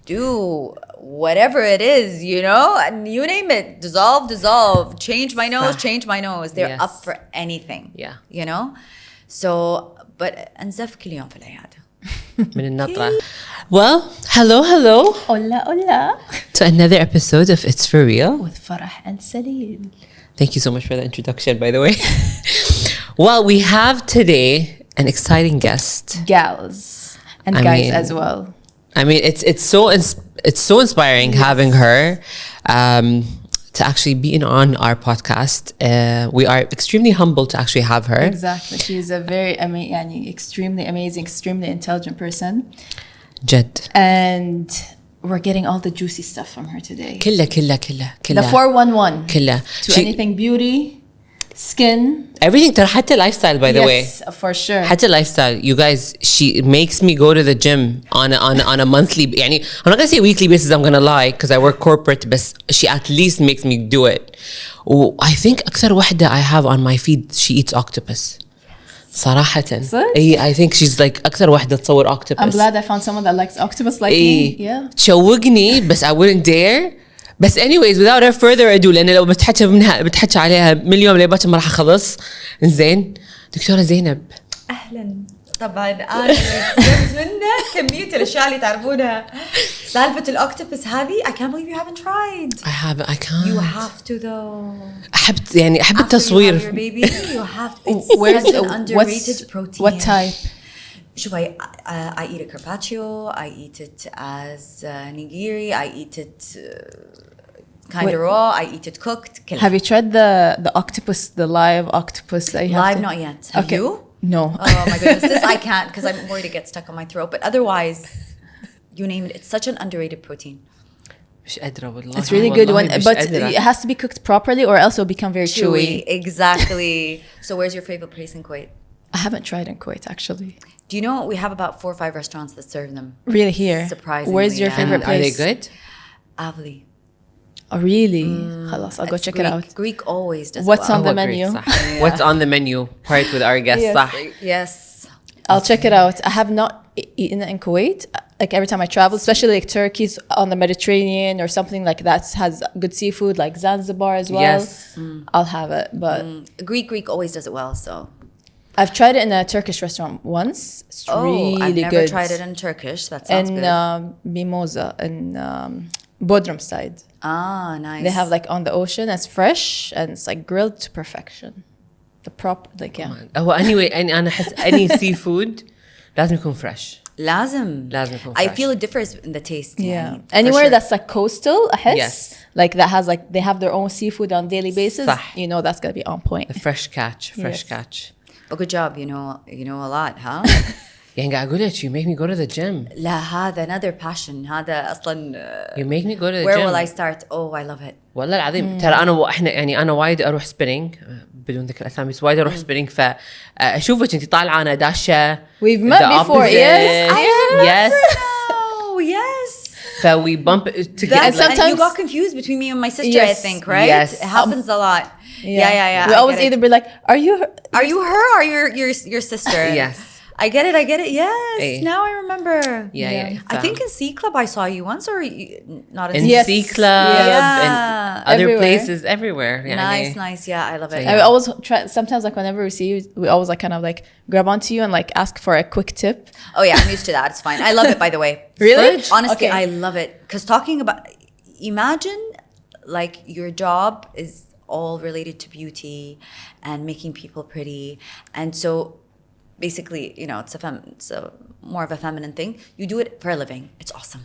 do whatever it is, you know, and you name it, dissolve, change my nose. They're up for anything. Yeah. You know? So, but أنزف كل يوم في العيادة. من النطرة. Well, hello. Hola. To another episode of It's For Real. With Farah and Salil. Thank you so much for the introduction, by the way. Well, we have today an exciting guest. Gals. And guys as well. I mean, it's so inspiring having her to actually be on our podcast. We are extremely humbled to actually have her. Exactly. She's a very extremely amazing, extremely intelligent person. جد. And we're getting all the juicy stuff from her today. كلها. The 411. كلها. To anything beauty, skin. Everything. ترى حتى lifestyle, by the way. Yes, for sure. حتى lifestyle. You guys, she makes me go to the gym on a monthly. يعني, I'm not gonna say weekly basis. I'm gonna lie because I work corporate. But she at least makes me do it. I think أكثر واحدة I have on my feed, she eats octopus. صراحة. I think she's like أكثر واحدة تصور octopus. I'm glad I found someone that likes octopus like me. Yeah. تشوقني بس I wouldn't dare. بس anyways without further ado لأن لو بتحكي عليها مليون ليبات ما راح أخلص. إنزين دكتورة زينب. أهلا. طبعا أنا جبت منه كمية الأشياء اللي تعرفونها. سالفة الأوكتوبس هذه I can't believe you haven't tried. I can't. You have to though. أحب التصوير. After you have your baby, you have to. It's such an underrated protein. What type? شوف, I eat it carpaccio, I eat it as nigiri, I eat it kind of raw, I eat it cooked. Have you tried the octopus, the live octopus? Live, not yet. Have you? No. Oh my goodness, this I can't because I'm worried it gets stuck on my throat. But otherwise, you name it, it's such an underrated protein. مش قادرة والله. It's really good one, but it has to be cooked properly or else it'll become very chewy. Exactly. So where's your favorite place in Kuwait? I haven't tried in Kuwait actually. Do you know we have about 4 or 5 restaurants that serve them? Really here? Surprisingly. Where's your favorite place? Are they good? Avli. Oh really? خلاص, I'll go check it out. Greek always does. What's on the menu? What's on the menu? Part with our guests. Yes. Yes. I'll check it out. I have not eaten it in Kuwait. Like every time I travel, especially like Turkey's on the Mediterranean or something like that has good seafood, like Zanzibar as well. Yes. I'll have it. But Greek always does it well. So I've tried it in a Turkish restaurant once. It's really I've good. never tried it in Turkish. That sounds good. In Mimosa in Bodrum side. Ah, nice. They have like on the ocean. It's fresh and it's like grilled to perfection. The prop, like yeah. Oh, anyway, أنا أحس any seafood لازم يكون fresh. لازم يكون I fresh. feel a difference in the taste. Yeah. Anywhere that's like coastal, أحس. Yes. Like that has like they have their own seafood on daily basis. صح. You know that's gonna be on point. A fresh catch. Yes. But good job, you know a lot, huh? يعني قاعد أقول لك you make me go to the gym. لا, هذا another passion. هذا أصلاً You make me go to the where gym. will I start? Oh, I love it. والله العظيم ترى أنا وايد أروح spinning بدون ذكر أسامي بس وايد أروح spinning فأشوفك أنت طالعة أنا داشة. We've met before, yes. Yes. Oh, yes. So we bump together. And sometimes sometimes- you got confused between me and my sister, I Yes. think, right? Yes. It happens a lot. Yeah. We I always get it. either be like, "Are you her?" Are you her or your sister? Yes. I get it. Yes. Hey. Now I remember. Yeah. I think in C Club I saw you once, or not in in Yes. C Club Yeah. and other Everywhere. places everywhere. Nice. Yeah, I love it. I always try. Sometimes, like whenever we see you, we always like kind of like grab onto you and like ask for a quick tip. Oh yeah, I'm used to that. It's fine. I love it, by the way. Really? Honestly, Okay. I love it. Because talking about, imagine like your job is all related to beauty and making people pretty. And so basically, it's a more of a feminine thing. You do it for a living. It's awesome.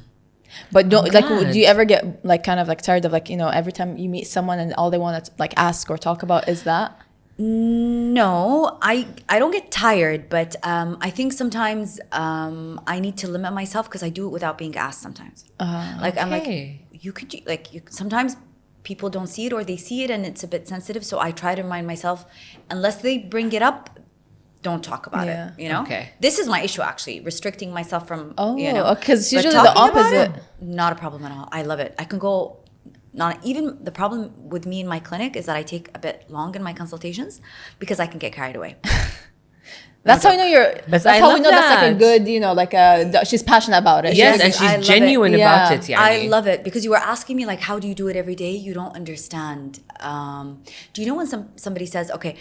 But don't I'm like. glad. Do you ever get like kind of like tired of like every time you meet someone and all they want to like ask or talk about is that? No, I don't get tired, but I think sometimes I need to limit myself because I do it without being asked sometimes. Like I'm like, you could sometimes people don't see it or they see it and it's a bit sensitive, so I try to remind myself unless they bring it up, don't talk about it. Okay. This is my issue actually, restricting myself from because but usually the talking about opposite. it, not a problem at all. I love it. I can go. Not even the problem with me in my clinic is that I take a bit long in my consultations because I can get carried away. That's how you know that's I how we love know that's like a that. good, you know, like she's passionate about it. Yes, She's- and I she's love genuine it. about Yeah. it. Yani. I love it because you were asking me like, how do you do it every day? You don't understand. Do you know when somebody says, okay,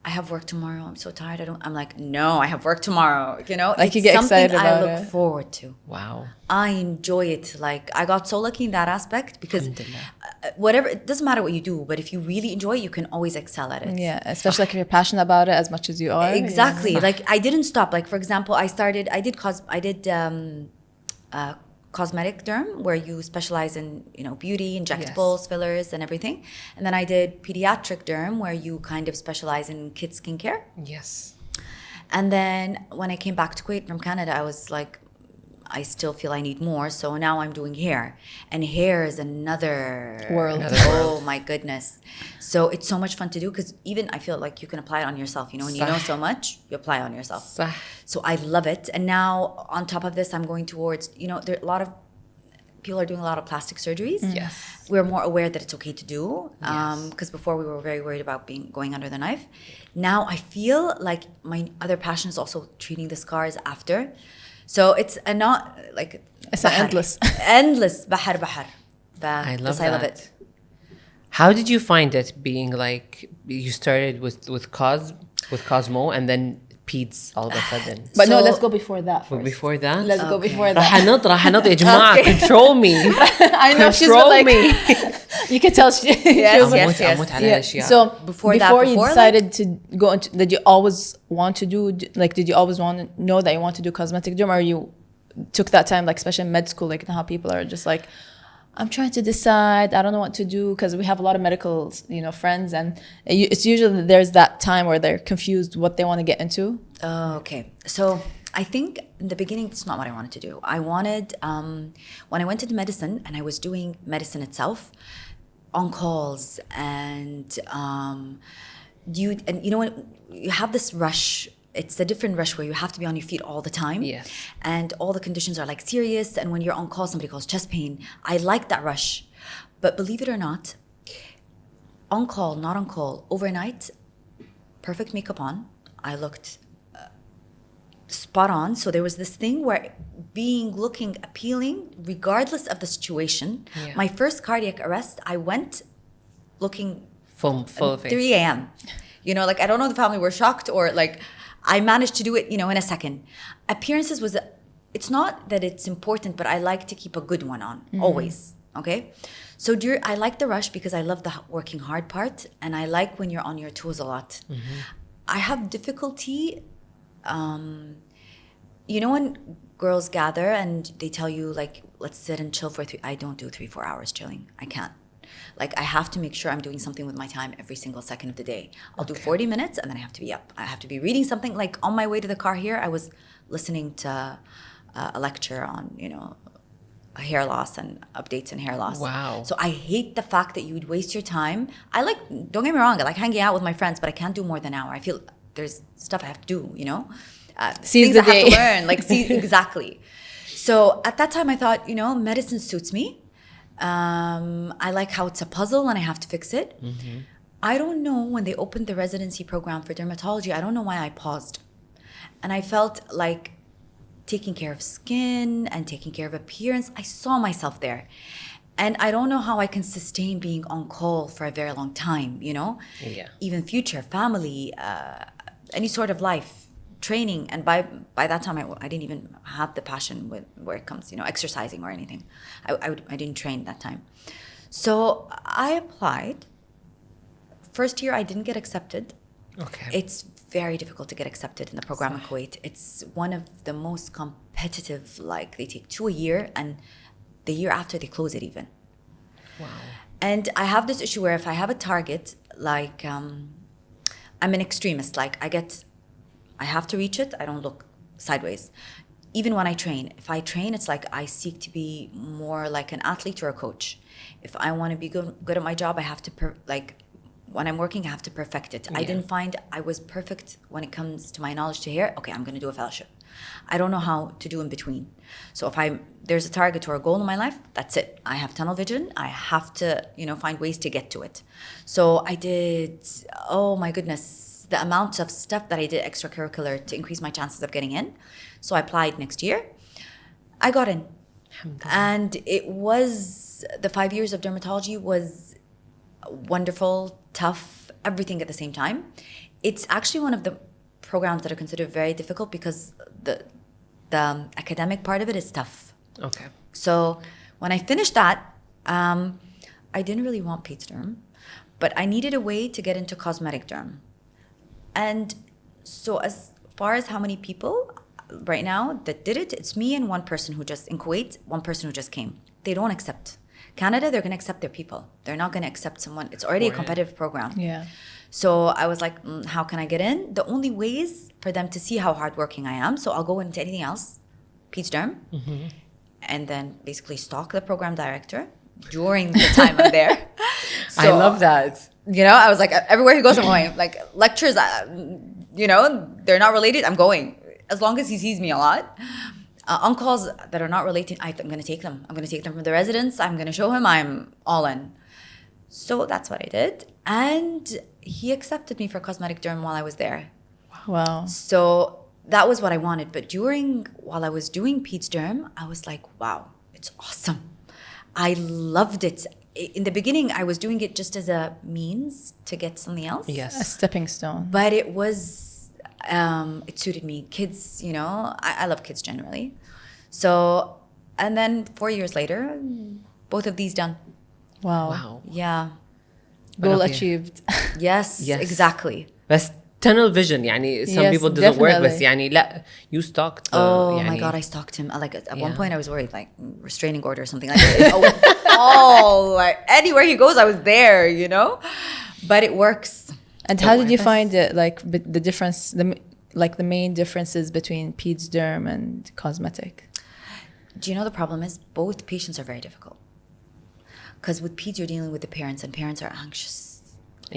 I have work tomorrow. I'm so tired. I'm like, no, I have work tomorrow. You know, Like, it's you get something excited I about look it. forward to. Wow. I enjoy it. Like, I got so lucky in that aspect because Alhamdulillah. whatever, it doesn't matter what you do, but if you really enjoy it, you can always excel at it. Yeah, especially like if you're passionate about it as much as you are. Exactly. Like, I didn't stop. Like, for example, I did cosmetic derm, where you specialize in, you know, beauty, injectables, fillers, and everything. And then I did pediatric derm, where you kind of specialize in kids skincare. Yes. And then when I came back to Kuwait from Canada, I was like, I still feel I need more. So now I'm doing hair. And hair is another World. Oh my goodness. So it's so much fun to do because even I feel like you can apply it on yourself. You know, when you know so much, you apply it on yourself. صح. So I love it. And now on top of this, I'm going towards, you know, there are a lot of people are doing a lot of plastic surgeries. Yes. We're more aware that it's okay to do. Because before we were very worried about going under the knife. Now I feel like my other passion is also treating the scars after. So it's not like It's bahar. endless bahar. I love I love that. it. How did you find it being like you started with Cosmo and then PEDS all of a sudden? But no, So- let's go before that first. Before that? Let's go before راح that. انط يا جماعة control me. I know she's Control like, me. you can tell she. Yes, أموت yes. أموت على Yeah. الأشياء. So Before before that, you before, decided to go into, did you always want to do, like, did you always want to know that you want to do cosmetic derm, or you took that time, like, especially in med school, like how people are just like, I'm trying to decide, I don't know what to do, because we have a lot of medical, you know, friends, and it's usually there's that time where they're confused what they want to get into. Okay. So I think in the beginning, it's not what I wanted to do. I wanted, when I went into medicine and I was doing medicine itself, on calls, and you know, when you have this rush, it's a different rush where you have to be on your feet all the time. Yes. And all the conditions are like serious. And when you're on call, somebody calls chest pain. I like that rush. But believe it or not, on call, not on call, overnight, perfect makeup on. I looked spot on. So there was this thing where looking appealing regardless of the situation. Yeah. My first cardiac arrest, I went looking full face. 3 a.m. You know, like, I don't know if the family were shocked or like, I managed to do it, you know, in a second. Appearances it's not that it's important, but I like to keep a good one on, always, okay? So I like the rush because I love the working hard part, and I like when you're on your toes a lot. I have difficulty, you know, when girls gather and they tell you, like, let's sit and chill for I don't do 3-4 hours chilling. I can't. Like, I have to make sure I'm doing something with my time every single second of the day. I'll do 40 minutes and then I have to be up. I have to be reading something. Like, on my way to the car here, I was listening to a lecture on, you know, hair loss and updates in hair loss. Wow. So I hate the fact that you would waste your time. Don't get me wrong, I like hanging out with my friends, but I can't do more than an hour. I feel there's stuff I have to do, you know? Seize things the I have day. to learn. Like, see, exactly. So at that time I thought, you know, medicine suits me. I like how it's a puzzle and I have to fix it. I don't know, when they opened the residency program for dermatology, I don't know why I paused. And I felt like taking care of skin and taking care of appearance, I saw myself there. And I don't know how I can sustain being on call for a very long time, you know? Yeah. Even future, family, any sort of life, training. And by that time, I didn't even have the passion where it comes, you know, exercising or anything. I didn't train that time. So I applied. First year, I didn't get accepted. Okay. It's very difficult to get accepted in the program in Kuwait. It's one of the most competitive, like, they take 2 a year and the year after they close it even. Wow. And I have this issue where if I have a target, like, I'm an extremist. Like, I have to reach it. I don't look sideways. Even when I train, if I train, it's like I seek to be more like an athlete or a coach. If I want to be good at my job, I have to, when I'm working, I have to perfect it. I didn't find I was perfect when it comes to my knowledge to hair. Okay, I'm going to do a fellowship. I don't know how to do in between. So if there's a target or a goal in my life, that's it. I have tunnel vision. I have to, you know, find ways to get to it. So I did, oh my goodness, the amount of stuff that I did extracurricular to increase my chances of getting in. So I applied next year. I got in. And it was, the 5 years of dermatology was wonderful, tough, everything at the same time. It's actually one of the programs that are considered very difficult because the academic part of it is tough. Okay. So when I finished that, I didn't really want PEDS derm, but I needed a way to get into cosmetic derm. And so as far as how many people right now that did it, it's me and one person who just, in Kuwait, one person who just came. They don't accept. Canada, they're going to accept their people. They're not going to accept someone. It's already a competitive program. Yeah. So I was like, how can I get in? The only way is for them to see how hardworking I am. So I'll go into anything else, PEDS derm, and then basically stalk the program director during the time I'm there. So, I love that. You know, I was like, everywhere he goes, I'm going. Like lectures, you know, they're not related, I'm going. As long as he sees me a lot. On calls that are not related, I'm going to take them. I'm going to take them from the residence. I'm going to show him I'm all in. So that's what I did. And he accepted me for cosmetic derm while I was there. Wow. So that was what I wanted. But while I was doing PEDS derm, I was like, wow, it's awesome. I loved it. In the beginning, I was doing it just as a means to get something else. Yes. A stepping stone. But it was, it suited me. Kids, you know, I love kids generally. So, and then 4 years later, both of these done. Wow. Wow. Yeah. Goal Okay. achieved. Yes, Yes. exactly. بس tunnel vision يعني some Yes, people doesn't work definitely. بس يعني لا you stalked the, Oh يعني, my God, I stalked him. Like at one Yeah. point I was worried, like restraining order or something like that. Oh, like anywhere he goes, I was there, you know? But it works. And how did you Awareness. find it, like the difference, the main differences between PEDS derm and cosmetic? Do you know the problem is both patients are very difficult. Because with PEDS, you're dealing with the parents, and parents are anxious.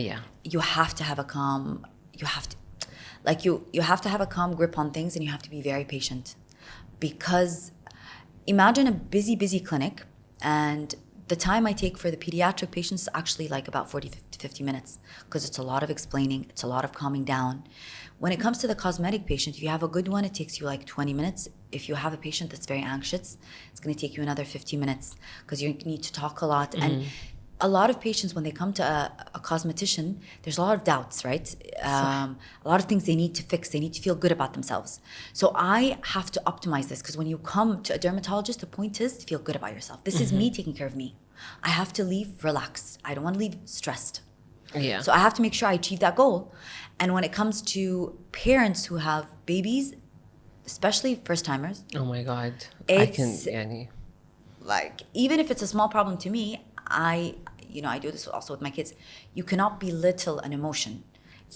yeah You have to have a calm, you have to have a calm grip on things, and you have to be very patient. Because imagine a busy clinic, and the time I take for the pediatric patients is actually like about 40 to 50 minutes, because it's a lot of explaining, it's a lot of calming down. When it comes to the cosmetic patient, if you have a good one, it takes you like 20 minutes. If you have a patient that's very anxious, it's going to take you another 50 minutes, because you need to talk a lot. And a lot of patients, when they come to a cosmetician, there's a lot of doubts, right? A lot of things they need to fix. They need to feel good about themselves. So I have to optimize this, because when you come to a dermatologist, the point is to feel good about yourself. This is me taking care of me. I have to leave relaxed. I don't want to leave stressed. yeah So I have to make sure I achieve that goal. And when it comes to parents who have babies, especially first timers, oh my God I can It's- يعني like even if it's a small problem to me, I do this also with my kids. You cannot belittle an emotion.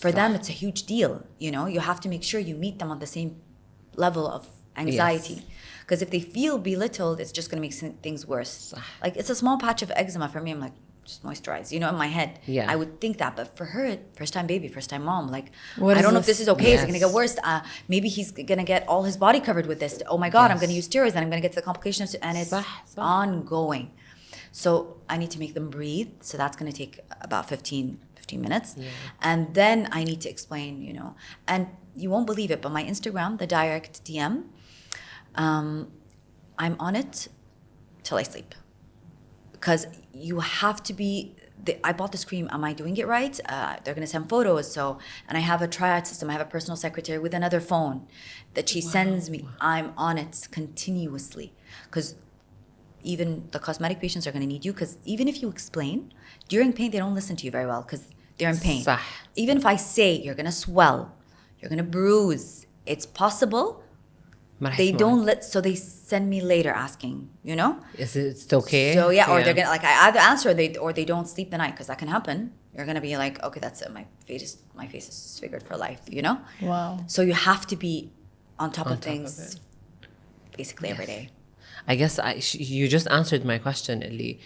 For them, it's a huge deal. You know, you have to make sure you meet them on the same level of anxiety. Because if they feel belittled, it's just going to make things worse. Like it's a small patch of eczema for me. I'm like, just moisturize, you know, in my head. Yeah. I would think that, but for her, first time baby, first time mom, like, What I is don't know if this? this is okay. Is it going to Yes. get worse? Maybe he's going to get all his body covered with this. Oh my God, I'm going to use steroids and I'm going to get to the complications. And it's صح. ongoing. So I need to make them breathe. So that's going to take about 15 minutes. Yeah. And then I need to explain, you know, and you won't believe it, but my Instagram, the direct DM, I'm on it till I sleep. Because you have to be, I bought this cream, am I doing it right? They're going to send photos. And I have a triad system. I have a personal secretary with another phone that she sends me. I'm on it continuously. Because even the cosmetic patients are going to need you, because even if you explain, during pain, they don't listen to you very well because they're in pain. صح. Even if I say you're going to swell, you're going to bruise, it's possible. ما رح They يسمعك. don't so they send me later asking, you know? is it okay So yeah, or they're gonna like I either answer or they don't sleep the night, because that can happen. You're gonna be like, okay, that's it. My face is disfigured for life, you know? Wow. So you have to be on top On of top things of it. basically every day. I guess you just answered my question اللي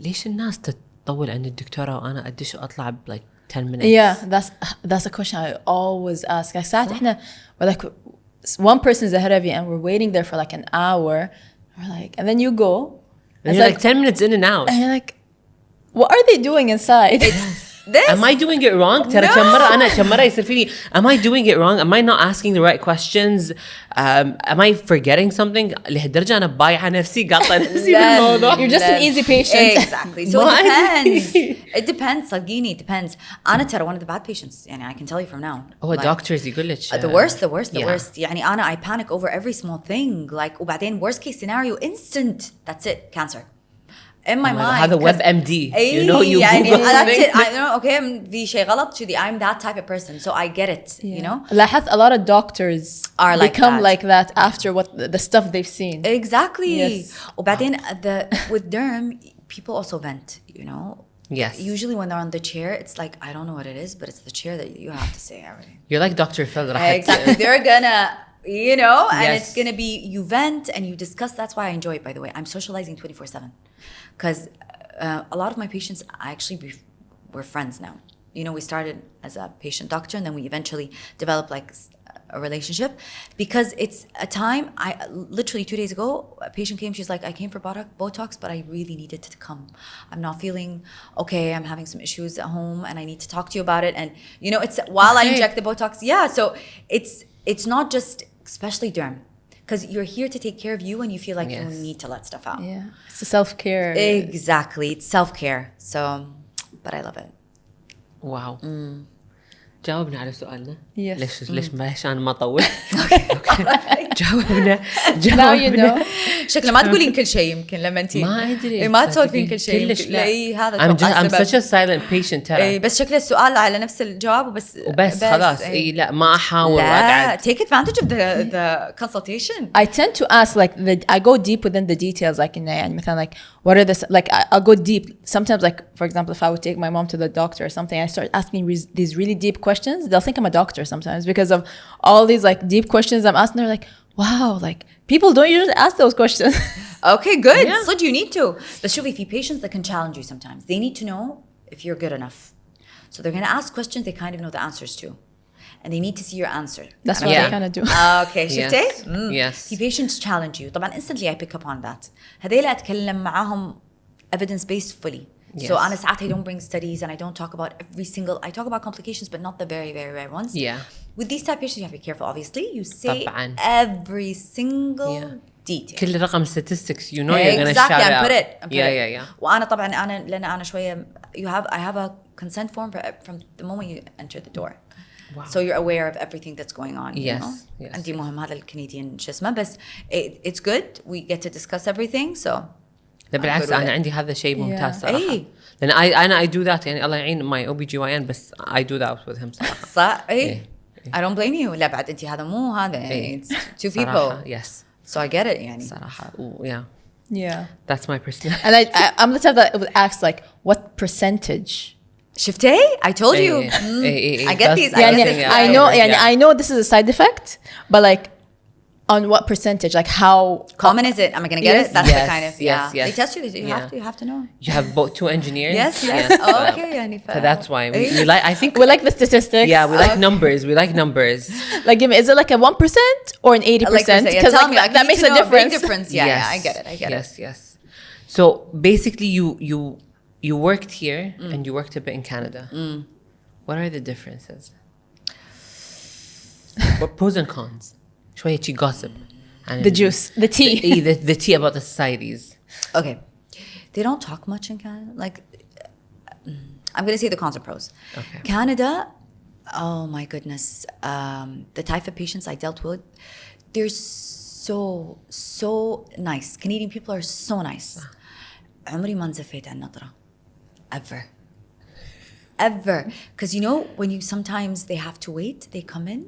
ليش الناس تطول عند الدكتورة وأنا قديش أطلع like 10 minutes Yeah, that's a question I always ask. ساعات احنا we're like one person's ahead of you and we're waiting there for like an hour. We're like, and then you go. and It's you're like 10 minutes in and out and you're like, what are they doing inside? This. Am I doing it wrong? ترى كم مرة يصير فيني am I doing it wrong? Am I not asking the right questions? Am I forgetting something? لهالدرجة أنا بايعة نفسي قاطعة نفسي بالموضوع. You're just an easy patient. Exactly. So it depends. It depends. صدقيني it depends. أنا ترى one of the bad patients. يعني I can tell you from now. Oh, doctors يقول لك. The worst. يعني أنا I panic over every small thing. Like وبعدين worst case scenario instant. That's it. Cancer. In my mind. هذا WebMD. You know you يعني Google that's things. it. I know. Okay, في شيء غلط كذي. I'm that type of person, so I get it. You know. لاحظت a lot of doctors Are like become that. like that after what the stuff they've seen. Exactly. Yes. وبعدين with derm, people also vent. You know. Yes. Usually when they're on the chair, it's like I don't know what it is, but it's the chair that you have to say everything. You're like Dr. Phil. Exactly. They're gonna, you know, and Yes. it's gonna be you vent and you discuss. That's why I enjoy it. By the way, I'm socializing 24/7, because a lot of my patients we're friends now. You know, we started as a patient doctor, and then we eventually developed like a relationship, because it's a time. I literally 2 days ago, a patient came. She's like, I came for Botox, but I really needed to come. I'm not feeling okay. I'm having some issues at home, and I need to talk to you about it. And you know, it's while I inject the Botox. Yeah, so it's not just, especially derm, because you're here to take care of you, and you feel like you need to let stuff out. Yeah, it's a self-care. Exactly, it's self-care. So, but I love it. Wow. جاوبنا على سؤالنا. Yes. ليش أنا ما أطول؟ جاوبنا. Now you know. شكله ما تقولين كل شيء يمكن لما انتي ما أدري. ما تسولفين كل شيء. كلش لا. هذا I'm such a silent patient ترى. بس شكله السؤال على نفس الجواب وبس خلاص. لا ما أحاول لا وأقعد. take advantage of the consultation. I tend to ask like I go deep within the details, like in يعني مثلا like what are the like I'll go deep sometimes, like for example if I would take my mom to the doctor or something, I start asking these really deep questions. They'll think I'm a doctor sometimes because of all these like deep questions I'm asking. They're like, wow, like people don't usually ask those questions. Okay, good. Yeah. So you need to. But شوفي في patients that can challenge you sometimes. They need to know if you're good enough. So they're going to ask questions they kind of know the answers to. And they need to see your answer. That's what I kind of do. Okay, شفتي؟ Yes. في patients challenge you. طبعا instantly I pick up on that. هذيلا أتكلم معاهم evidence based fully. Yes. So أنا ساعات I don't bring studies and I don't talk about every single. I talk about complications, but not the very, very rare ones. Yeah. With these type of patients, you have to be careful. Obviously, you say طبعاً. every single detail. كل رقم statistics you know you're gonna shout exactly. out. I put it. Yeah. وأنا طبعًا لأن أنا شوية I have a consent form from the moment you enter the door. Wow. So you're aware of everything that's going on. Yes, You know? yes. عندي مهم هذا الكنديان شو اسمه بس it's good. We get to discuss everything. So. لا بالعكس أنا عندي هذا شيء ممتاز صراحة. إيه. لأن I do that يعني الله يعين my OBGYN بس I do that with him صراحة. صح إيه. I don't blame you. لا بعد أنت هذا مو هذا يعني it's two people. صراحة, yes. So I get it يعني. صراحة yeah. Yeah. That's my personality. And I'm the type that would ask like what percentage. شفتي? I told you. I get these. Yeah, I know. Yeah. Yeah, I know this is a side effect, but like, on what percentage? Like how common is it? Am I gonna get Yes. it? That's Yes, the kind of yes. They test you. You have to know. You have both two engineers. Yes. Oh, okay. يعني So that's why we like. I think we like the statistics. Yeah, we like numbers. We like numbers. Like, give me, is it like a 1% or an 80%? Because Tell me, that makes a difference. Big difference. Yeah, I get it. Yes. So basically, you worked here and you worked a bit in Canada. What are the differences? What pros and cons? شوية gossip. The juice, the tea. The tea about the societies. Okay. They don't talk much in Canada. Like, I'm going to say the cons and pros. Okay. Canada, oh my goodness. The type of patients I dealt with, they're so nice. Canadian people are so nice. عمري ما نزفيت عن نظرة. Ever. Because you know, when you sometimes they have to wait, they come in,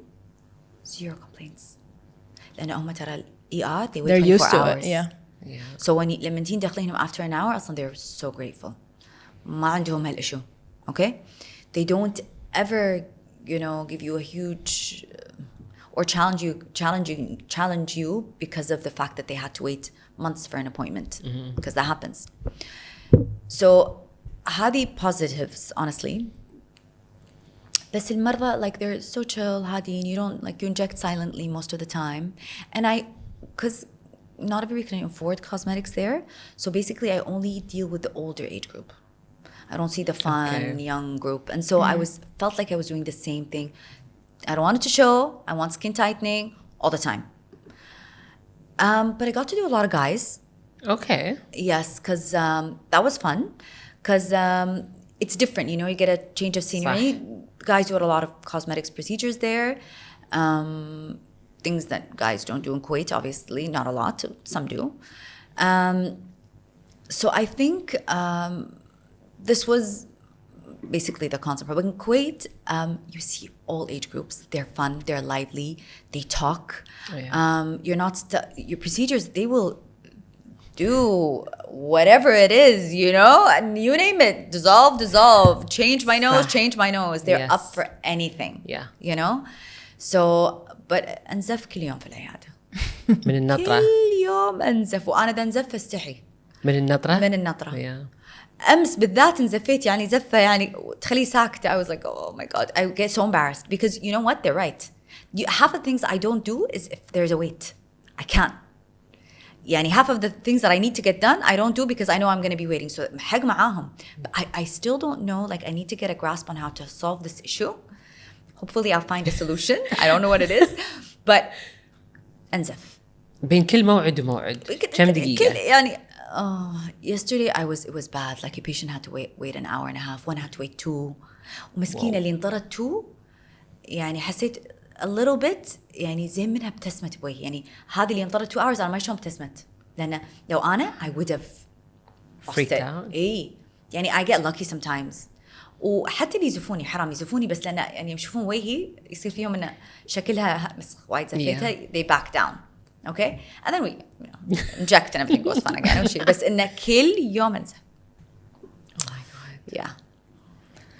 0 complaints. لأن هم ترى الإيار they wait 24 They're used to hours. it, yeah. So when لما تين داخلينهم after an hour أصلا they're so grateful. ما عندهم هالإشو. Okay? They don't ever, give you a huge or challenge you because of the fact that they had to wait months for an appointment. Because that happens. So هذه positives honestly. بس المرضى like they're so chill هادين, you don't like you inject silently most of the time, and because not everybody can afford cosmetics there, so basically I only deal with the older age group. I don't see the fun young group. And so I felt like I was doing the same thing. I don't want it to show. I want skin tightening all the time. But I got to do a lot of guys. Okay. Yes, because that was fun. Because it's different, you know, you get a change of scenery. Guys do a lot of cosmetics procedures there. Things that guys don't do in Kuwait, obviously, not a lot, some do. So I think this was basically the concept. But in Kuwait, you see all age groups. They're fun, they're lively, they talk. You're not your procedures, they will do whatever it is, you know, and you name it, dissolve, change my nose. They're up for anything. You know. So but انزف كل يوم في العيادة. من النطرة. كل يوم انزف وانا دا انزف استحي. من النطرة. من النطرة. امس بالذات انزفيت يعني زفة يعني تخلي ساكتة. I was like, oh my god, I get so embarrassed because you know what, they're right. Half of the things I don't do is if there's a wait. I can't. يعني half of the things that I need to get done I don't do because I know I'm going to be waiting. So حق معاهم. But I still don't know, like I need to get a grasp on how to solve this issue. Hopefully I'll find a solution. I don't know what it is. But انزف. بين كل موعد وموعد كم دقيقة؟ يعني yesterday it was bad. Like a patient had to wait an hour and a half. One had to wait 2. ومسكينة اللي انطرت 2 يعني حسيت a little bit يعني زي منها ابتسمت بوي. يعني هذه اللي انطرت 2 hours أنا ما شلون ابتسمت. لأن لو أنا I would have freaked out. إيه يعني I get lucky sometimes. وحتى اللي يزفوني حرام يزفوني بس لأن يعني يشوفون وجهي يصير فيهم إن شكلها بس وايد زفيتها they back down. Okay, and then we inject and everything goes fine again. بس إنه كل يوم أنزف. Oh my god. Yeah.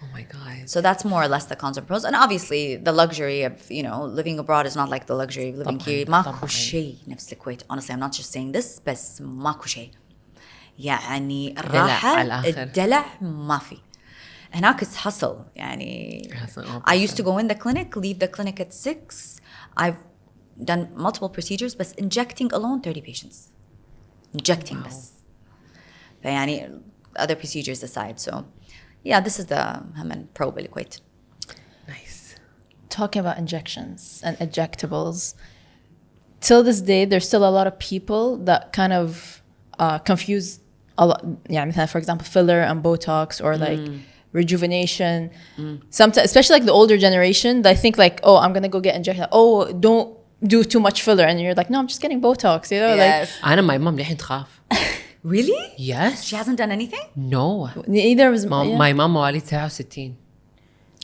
Oh my god. So that's more or less the cons and pros. And obviously the luxury of, you know, living abroad is not like the luxury of living here. ماكو شيء نفس الكويت. Honestly, I'm not just saying this, بس ماكو شيء. يعني الراحة الدلع ما في. هناك it's hustle. يعني I used to go in the clinic, leave the clinic at 6. I've done multiple procedures, but injecting alone 30 patients. Injecting this. يعني other procedures aside. So yeah, this is the pro بالكويت. Nice. Talking about injections and injectables, till this day, there's still a lot of people that kind of confuse a lot. Yeah, for example, filler and Botox or like rejuvenation. Sometimes, especially like the older generation, they think like, oh, I'm gonna go get injected. Oh, don't do too much filler, and you're like, no, I'm just getting Botox. You know, yes. like. أنا my mom لحين تخاف. Really? Yes. She hasn't done anything? No. Neither was my mom مواليد 69.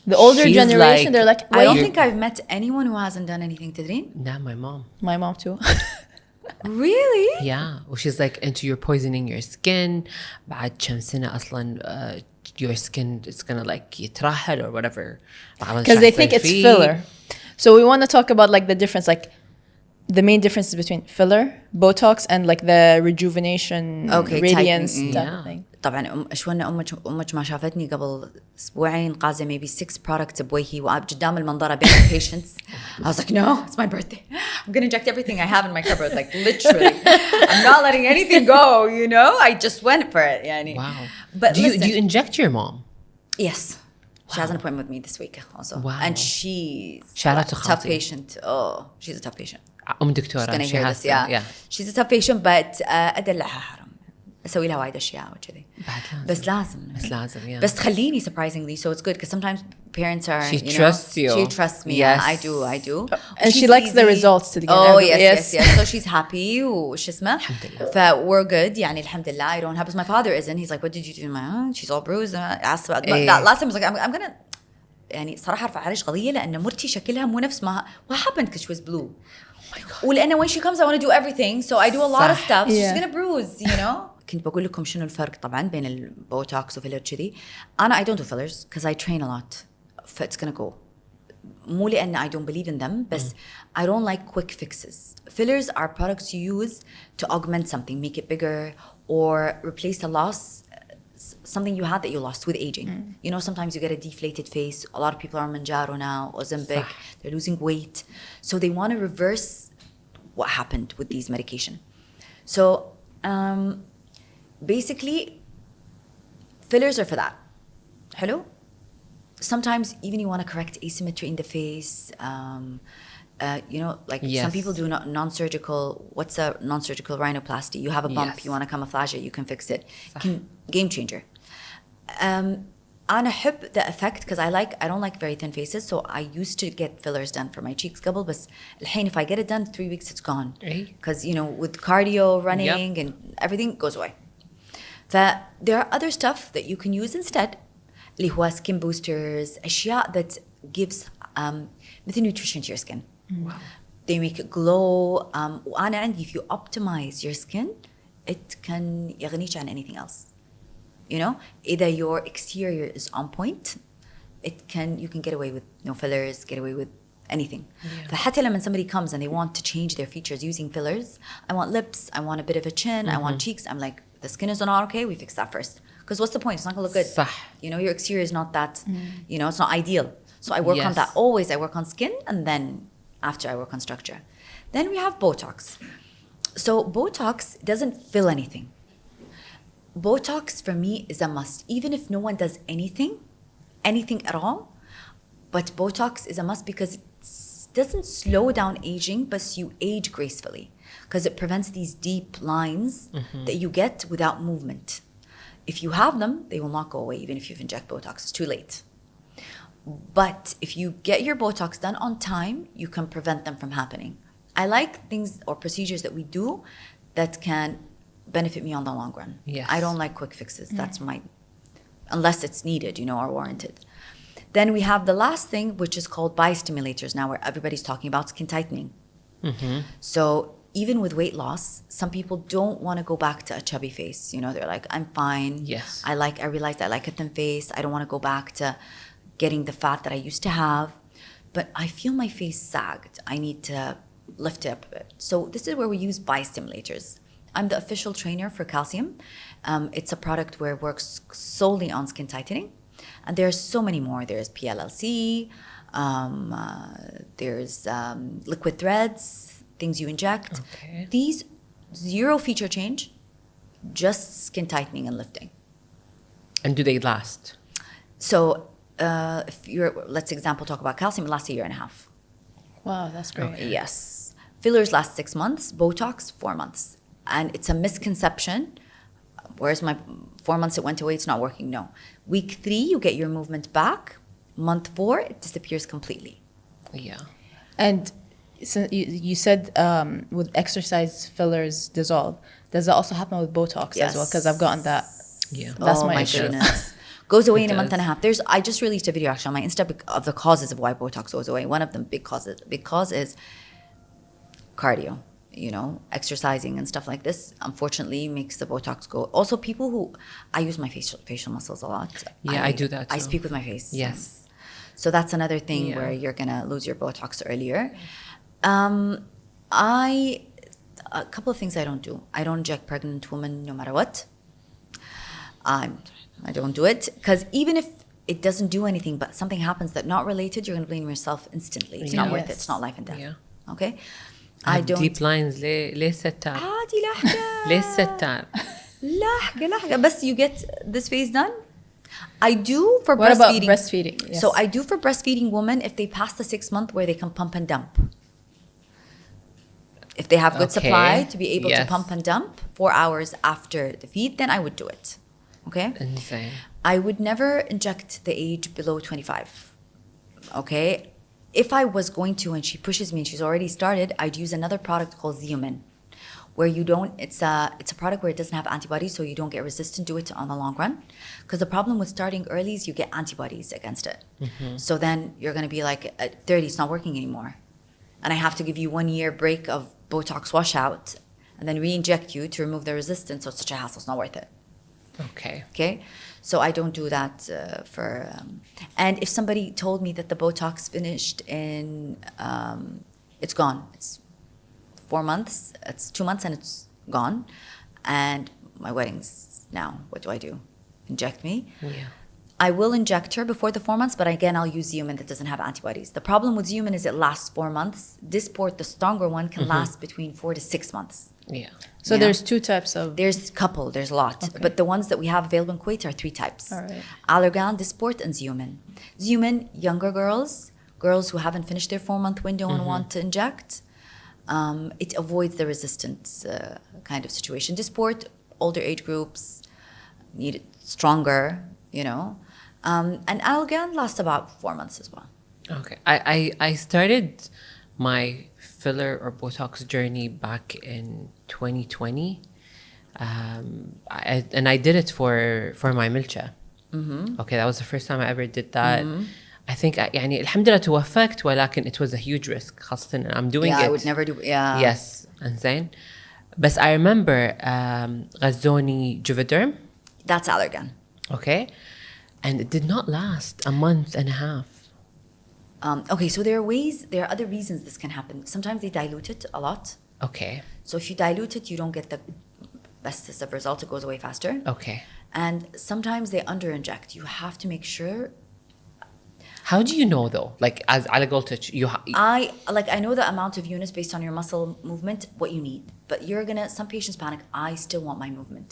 The older She's generation, like, they're like, I don't think I've met anyone who hasn't done anything. تدرين? Nah, my mom. My mom too. Really? Yeah. Well, she's like into your poisoning your skin. بعد كم سنة أصلاً your skin is gonna like يترهل or whatever. Because they think it's filler. So we want to talk about like the difference, like the main differences between filler, Botox, and like the rejuvenation, radiance type of thing. طبعا أمك ما شافتني قبل أسبوعين قازة maybe 6 products بوجهي وقدام المنظرة بين patients. I was like, no, it's my birthday. I'm gonna inject everything I have in my cupboard, like literally. I'm not letting anything go, you know. I just went for it. يعني. Wow. But do you inject your mom? Yes. She has an appointment with me this week also. Wow. And she's Shout out to tough Khati. patient. Oh, she's a tough patient. دكتورة. She's gonna hear this, yeah. She's a tough patient, but أدلعها حرام. أسوي لها وايد أشياء وكذي. بس لازم. Yeah. بس تخليني surprisingly, so it's good because sometimes parents are. She trusts you. She trusts me. Yes. Yeah, I do. And she likes the results to get. Oh yes. So she's happy. وش اسمه؟ ف we're good. يعني الحمد لله. I don't have. But my father isn't. He's like, what did you do? She's all bruised. I asked about that last time. I was like, I'm gonna. يعني صراحة أرفع عليش قضية لأن مرتي شكلها مو نفس ما. What happened? Because she was blue. Oh my God. ولأن when she comes, I want to do everything. So I do a lot of stuff. So she's gonna bruise, you know. كنت بقول لكم شنو الفرق طبعا بين البوتوكس وفيلر كذي. أنا I don't do fillers because I train a lot. It's gonna go. مو لأن I don't believe in them, but I don't like quick fixes. Fillers are products you use to augment something, make it bigger, or replace a loss, something you had that you lost with aging. You know, sometimes you get a deflated face. A lot of people are on Manjaro now, Ozempic. They're losing weight. So they want to reverse what happened with these medication. So basically, fillers are for that. Hello. Sometimes even you want to correct asymmetry in the face. You know, like some people do non-surgical. What's a non-surgical rhinoplasty? You have a bump. You want to camouflage it. You can fix it. Game changer. أنا أحب the effect because I don't like very thin faces, so I used to get fillers done for my cheeks قبل, بس الحين if I get it done 3 weeks it's gone because you know with cardio, running and everything goes away. There are other stuff that you can use instead اللي هو skin boosters, أشياء that gives مثل nutrition to your skin. Wow. They make it glow. وأنا عندي if you optimize your skin it can يغنيك عن anything else. You know, either your exterior is on point, you can get away with no fillers, get away with anything. فحتى لما somebody comes and they want to change their features using fillers, I want lips, I want a bit of a chin, I want cheeks. I'm like, the skin is not okay, we fix that first. Because what's the point? It's not gonna look good. صح. You know, your exterior is not that, you know, it's not ideal. So I work on that. Always I work on skin and then after I work on structure. Then we have Botox. So Botox doesn't fill anything. Botox for me is a must, even if no one does anything at all. But Botox is a must because it doesn't slow down aging, but you age gracefully because it prevents these deep lines that you get without movement. If you have them, they will not go away, even if you've injected Botox. It's too late. But if you get your Botox done on time, you can prevent them from happening. I like things or procedures that we do that can benefit me on the long run. Yes. I don't like quick fixes. That's unless it's needed, you know, or warranted. Then we have the last thing, which is called biostimulators now, where everybody's talking about skin tightening. So even with weight loss, some people don't want to go back to a chubby face. You know, they're like, I'm fine. Yes. I realized I like a thin face. I don't want to go back to getting the fat that I used to have. But I feel my face sagged. I need to lift it up a bit. So this is where we use biostimulators. I'm the official trainer for calcium. It's a product where it works solely on skin tightening. And there's so many more. There's PLLC, there's liquid threads, things you inject. Okay. These, zero feature change, just skin tightening and lifting. And do they last? So if let's example talk about calcium, it lasts 1.5 years. Wow, that's great. Okay. Yes. Fillers last 6 months, Botox 4 months. And it's a misconception. Whereas my 4 months it went away, it's not working. No. Week 3, you get your movement back. Month 4, it disappears completely. Yeah. And so you said with exercise fillers dissolve. Does that also happen with Botox as well? Because I've gotten that. Yeah. That's oh my my issue. goodness. Goes away in a month and a half. I just released a video actually on my Insta of the causes of why Botox goes away. One of them big cause is cardio. You know, exercising and stuff like this, unfortunately, makes the Botox go. Also, people who, I use my facial muscles a lot. Yeah, I do that too. I speak with my face. Yes. So that's another thing where you're going to lose your Botox earlier. A couple of things I don't do. I don't inject pregnant women no matter what. I don't do it because even if it doesn't do anything, but something happens that not related, you're going to blame yourself instantly. It's not worth it. It's not life and death. Yeah. Okay? I don't. Deep lines. ليه ستار؟ عادي لحقة. ليه ستار؟ لحقة. بس you get this phase done. I do for What about breastfeeding. breastfeeding? Yes. So I do for breastfeeding women if they pass the 6 month where they can pump and dump. If they have good supply to be able to pump and dump 4 hours after the feed, then I would do it. Okay? Insane. I would never inject the age below 25. Okay? If I was going to and she pushes me and she's already started, I'd use another product called Xeomin, where you don't, it's a product where it doesn't have antibodies, so you don't get resistant to it on the long run. Because the problem with starting early is you get antibodies against it. So then you're going to be like, at 30, it's not working anymore. And I have to give you 1 year break of Botox washout and then re-inject you to remove the resistance, so it's such a hassle, it's not worth it. Okay? So I don't do that for... and if somebody told me that the Botox finished in... it's gone. It's 4 months. It's 2 months and it's gone. And my wedding's now. What do I do? Inject me? Yeah. I will inject her before the 4 months, but again, I'll use Xeomin that doesn't have antibodies. The problem with Xeomin is it lasts 4 months. Dysport, the stronger one, can last between 4 to 6 months. Yeah. So there's two types of. There's a couple, there's a lot. Okay. But the ones that we have available in Kuwait are 3 types. All right. Allergan, Dysport, and Xeomin. Xeomin, younger girls who haven't finished their 4-month window and want to inject. It avoids the resistance kind of situation. Dysport, older age groups, need it stronger, you know. And Allergan lasts about 4 months as well. Okay. I started my filler or Botox journey back in 2020. And I did it for my milcha. Okay, that was the first time I ever did that. I think يعني الحمد لله توفقت ولكن it was a huge risk خاصة and I'm doing it. I would never do. Yeah. Yes. إنزين. But I remember غزوني Juvederm. That's Allergan. Okay. And it did not last a month and a half. Okay, so there are other reasons this can happen. Sometimes they dilute it a lot. Okay. So if you dilute it, you don't get the bestest of results. It goes away faster. Okay. And sometimes they under-inject. You have to make sure. How do you know though? Like as على قولتك I know the amount of units based on your muscle movement, what you need. But some patients panic. I still want my movement.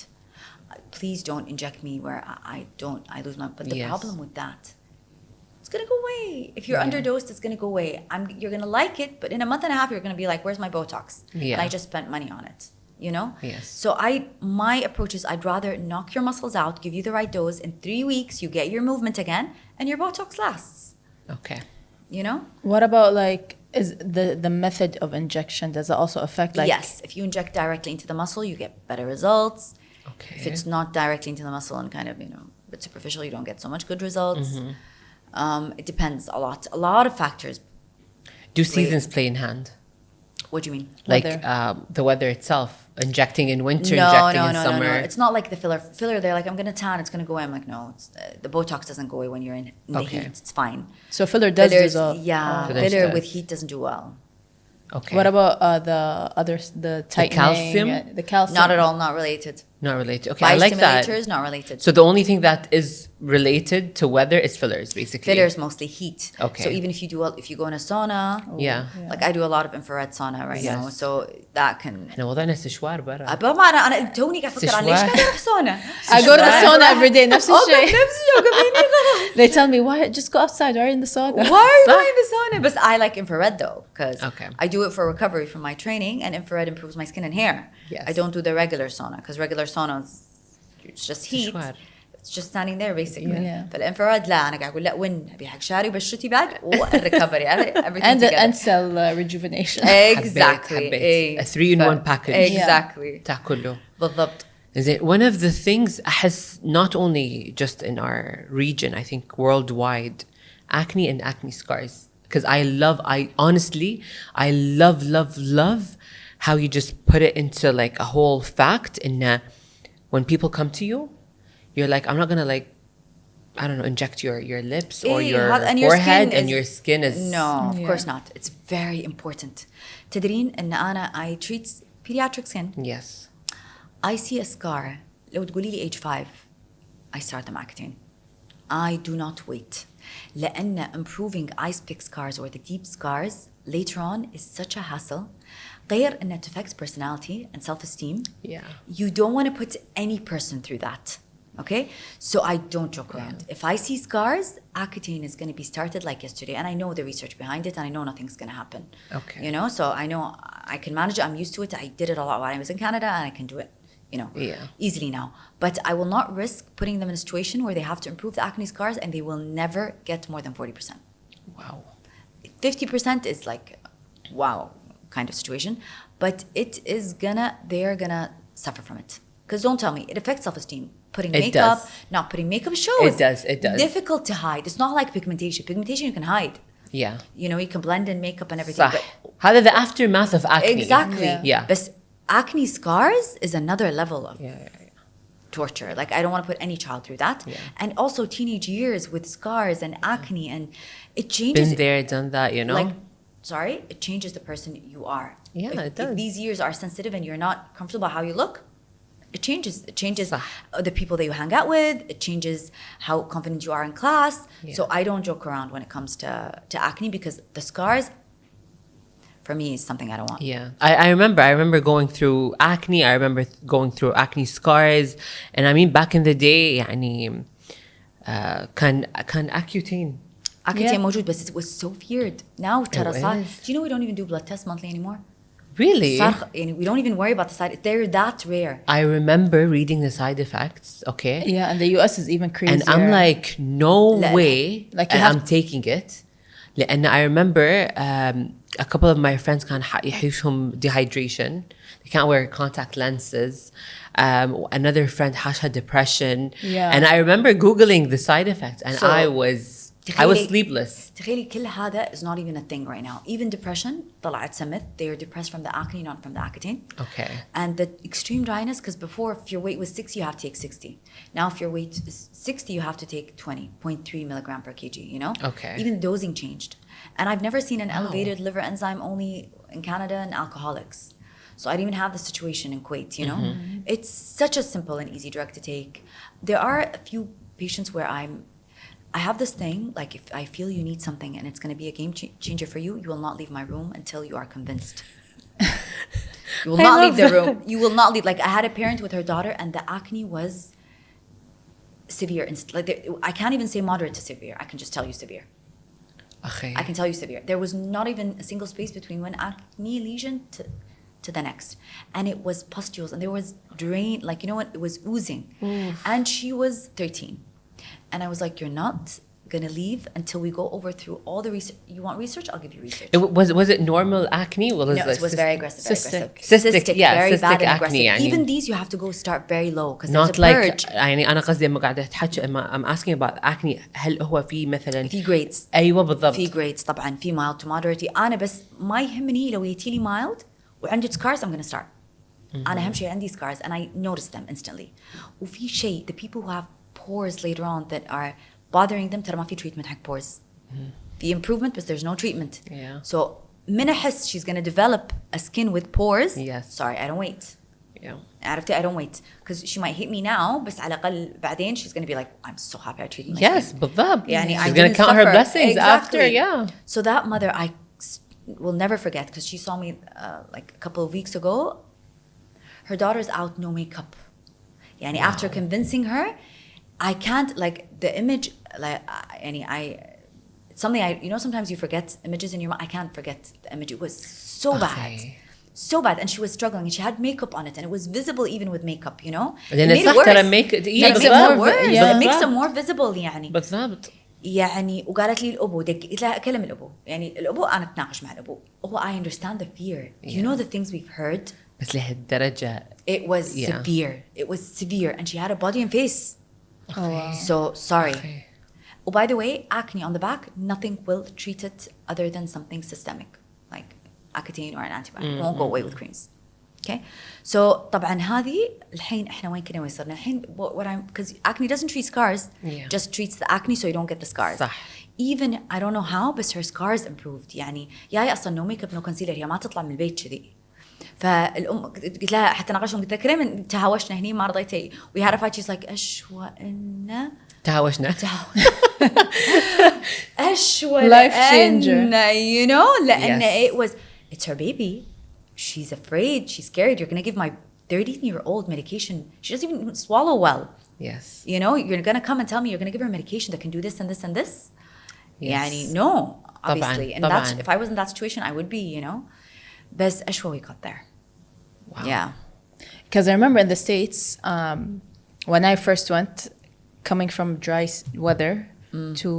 Please don't inject me where I lose my. But the problem with that, it's gonna go away. If you're underdosed, it's gonna go away. You're gonna like it, but in a month and a half, you're gonna be like, "Where's my Botox?" Yeah. And I just spent money on it. You know. Yes. So my approach is I'd rather knock your muscles out, give you the right dose. In 3 weeks, you get your movement again, and your Botox lasts. Okay. You know. What about like is the method of injection? Does it also affect like? Yes. If you inject directly into the muscle, you get better results. Okay. If it's not directly into the muscle and kind of, a bit superficial, you don't get so much good results. It depends a lot. A lot of factors. Do seasons play in hand? What do you mean? Like the weather itself, injecting in winter, injecting in summer. No. It's not like the filler. Filler, they're like, I'm going to tan, it's going to go away. I'm like, no, the Botox doesn't go away when you're in the heat. It's fine. So filler does dissolve. Yeah, filler with heat doesn't do well. Okay. What about the others, the tightening? calcium? The calcium. Not at all, not related. Not related. Okay, I like that. Biostimulators, not related. So the only thing that is related to weather is fillers, basically. Fillers mostly heat. Okay. So even if you go in a sauna, like I do a lot of infrared sauna right now, so that can. احنا وضعنا استشوار برا. أنا توني قاعد أفكر عن ليش قاعد أروح سونا. I go to the sauna every day. نفس الشيء. نفس الشيء. They tell me why just go outside. Why are you in the sauna? Why are you going in the sauna? But I like infrared though, because I do it for recovery from my training, and infrared improves my skin and hair. Yes. I don't do the regular sauna because regular sauna it's just heat. استشوار. It's just standing there basically. Yeah. فالانفراد لا أنا قاعد أقول لا وين أبي حق شعري وبشرتي بعد والريكفري everything And the together. end cell rejuvenation. Exactly. حبيت. A 3-in-1 package. Exactly. تاع كله. بالضبط. Is it one of the things أحس not only just in our region, I think worldwide, acne and acne scars. Because I honestly love how you just put it into like a whole fact. And when people come to you, you're like, I'm not gonna like, I don't know, inject your lips or your forehead and your skin is. No, of course not. It's very important. تدرين إن أنا I treat pediatric skin. Yes. I see a scar. لو تقولي لي age 5, I start them Accutane. I do not wait. لأن improving ice pick scars or the deep scars later on is such a hassle. غير إن it affects personality and self-esteem. Yeah. You don't want to put any person through that. Okay? So I don't joke around. If I see scars, Accutane is going to be started like yesterday. And I know the research behind it and I know nothing's going to happen. Okay. You know? So I know I can manage it. I'm used to it. I did it a lot while I was in Canada and I can do it, easily now. But I will not risk putting them in a situation where they have to improve the acne scars and they will never get more than 40%. Wow. 50% is like, wow, kind of situation. But they're gonna suffer from it. Because don't tell me, it affects self-esteem. Putting makeup, not putting makeup shows. It does. Difficult to hide. It's not like pigmentation. Pigmentation you can hide. Yeah. You can blend in makeup and everything. صح. هذا the aftermath of acne. Exactly. Yeah. But acne scars is another level of torture. Like I don't want to put any child through that. Yeah. And also teenage years with scars and acne and it changes. Been there, done that, It changes the person you are. Yeah, it does. If these years are sensitive and you're not comfortable how you look, It changes. It changes صح. the people that you hang out with. It changes how confident you are in class. Yeah. So I don't joke around when it comes to acne, because the scars, for me, is something I don't want. Yeah, I remember going through acne. I remember going through acne scars, and I mean back in the day, يعني كان Accutane. Accutane Yeah. موجود, but it was so feared. Now ترى صار. is. Do you know we don't even do blood tests monthly anymore? Really? صار يعني we don't even worry about the side. They're that rare. I remember reading the side effects. Okay. Yeah, and the US is even crazier. And I'm like, no لا. way. Like you have- I'm taking it. And I remember a couple of my friends كان يحيشهم dehydration. They can't wear contact lenses. Another friend had depression. Yeah. And I remember Googling the side effects, and So, I was تخيلي- sleepless. تخيلي كل هذا is not even a thing right now. Even depression, طلعت سمت. They are depressed from the acne, not from the Accutane. Okay. And the extreme dryness, because before, if your weight was 60, you have to take 60. Now, if your weight is 60, you have to take 20.3 milligram per kg, you know? Okay. Even dosing changed. And I've never seen an elevated liver enzyme only in Canada and alcoholics. So I didn't even have the situation in Kuwait, you know? It's such a simple and easy drug to take. There are a few patients where I have this thing, like if I feel you need something and it's going to be a game changer for you, you will not leave my room until you are convinced. You will I not love leave the that. room. You will not leave. Like I had a parent with her daughter, and the acne was severe. Like I can't even say moderate to severe. I can just tell you severe. Okay. I can tell you severe. There was not even a single space between one acne lesion to the next, and it was pustules, and there was drain. Like you know what? It was oozing, and she was 13, and I was like, "You're not gonna leave until we go over through all the research. You want research? I'll give you research." Was it normal acne? Well, No, it was very aggressive. Very Cystic. aggressive. Cystic, yeah, very cystic bad and acne, aggressive. يعني. Even these, you have to go start very low because Not there's a like purge. يعني أنا قصدي لما قاعدة أتحكي I'm asking about acne. هل هو في مثلا في grades. أيوة بالضبط. في grades طبعا في mild to moderate. أنا بس ما يهمني لو يتيلي mild وعندي scars I'm gonna start. أنا أهم شيء عندي scars and I notice them instantly. وفي شيء the people who have pores later on that are bothering them ترى ما في treatment حق pores. The improvement but there's no treatment. Yeah. So من أحس she's gonna develop a skin with pores. Yes. Sorry, I don't wait. Yeah. عرفتي I don't wait because she might hit me now بس على الأقل بعدين she's gonna be like I'm so happy I treated my Yes, skin. بالضبط. يعني I She's gonna didn't count her suffer. blessings after. Exactly. Yeah. So that mother I will never forget because she saw me like a couple of weeks ago. Her daughter's out no makeup. يعني after convincing her, I can't like the image like it's something I sometimes you forget images in your mind. I can't forget the image. It was so bad. Okay. So bad, and she was struggling, and she had makeup on it, and it was visible even with makeup, you know. then It it's made it صح ترى worse. make it It makes it بالضبط. more worse. Yeah. It makes بالضبط. it more visible يعني. بالضبط. يعني وقالت لي الأبو قلت لها كلم الأبو يعني الأبو أنا أتناقش مع الأبو هو I understand the fear. You know the things we've heard. بس لهالدرجة. It was Yeah. severe. It was severe, and she had a body and face. Oh, wow. So sorry. Okay. Oh, by the way, acne on the back, nothing will treat it other than something systemic, like Accutane or an antibiotic. It won't go away with creams. Okay. So طبعا هذه الحين احنا وين كنا وصلنا الحين what I'm because acne doesn't treat scars, Yeah. just treats the acne so you don't get the scars. صح. Even I don't know how but her scars improved يعني ياي اصلا no makeup no concealer هي ما تطلع من البيت كذي. فالام قلت لها حتى ناقشهم قلت لها كريم تهاوشنا هني ما رضيتي we had a fight she's like اشوى تهاوشنا. اشوى Life changer. you know لأن Yes. it was it's her baby she's afraid she's scared you're gonna give my 13-year-old medication she doesn't even swallow well Yes. you know you're gonna come and tell me you're gonna give her medication that can do this and this and this Yes. يعني no obviously and طبعاً. that's if I was in that situation I would be you know بس أشوى we got there Wow. yeah Because I remember in the States, when I first went, coming from dry weather to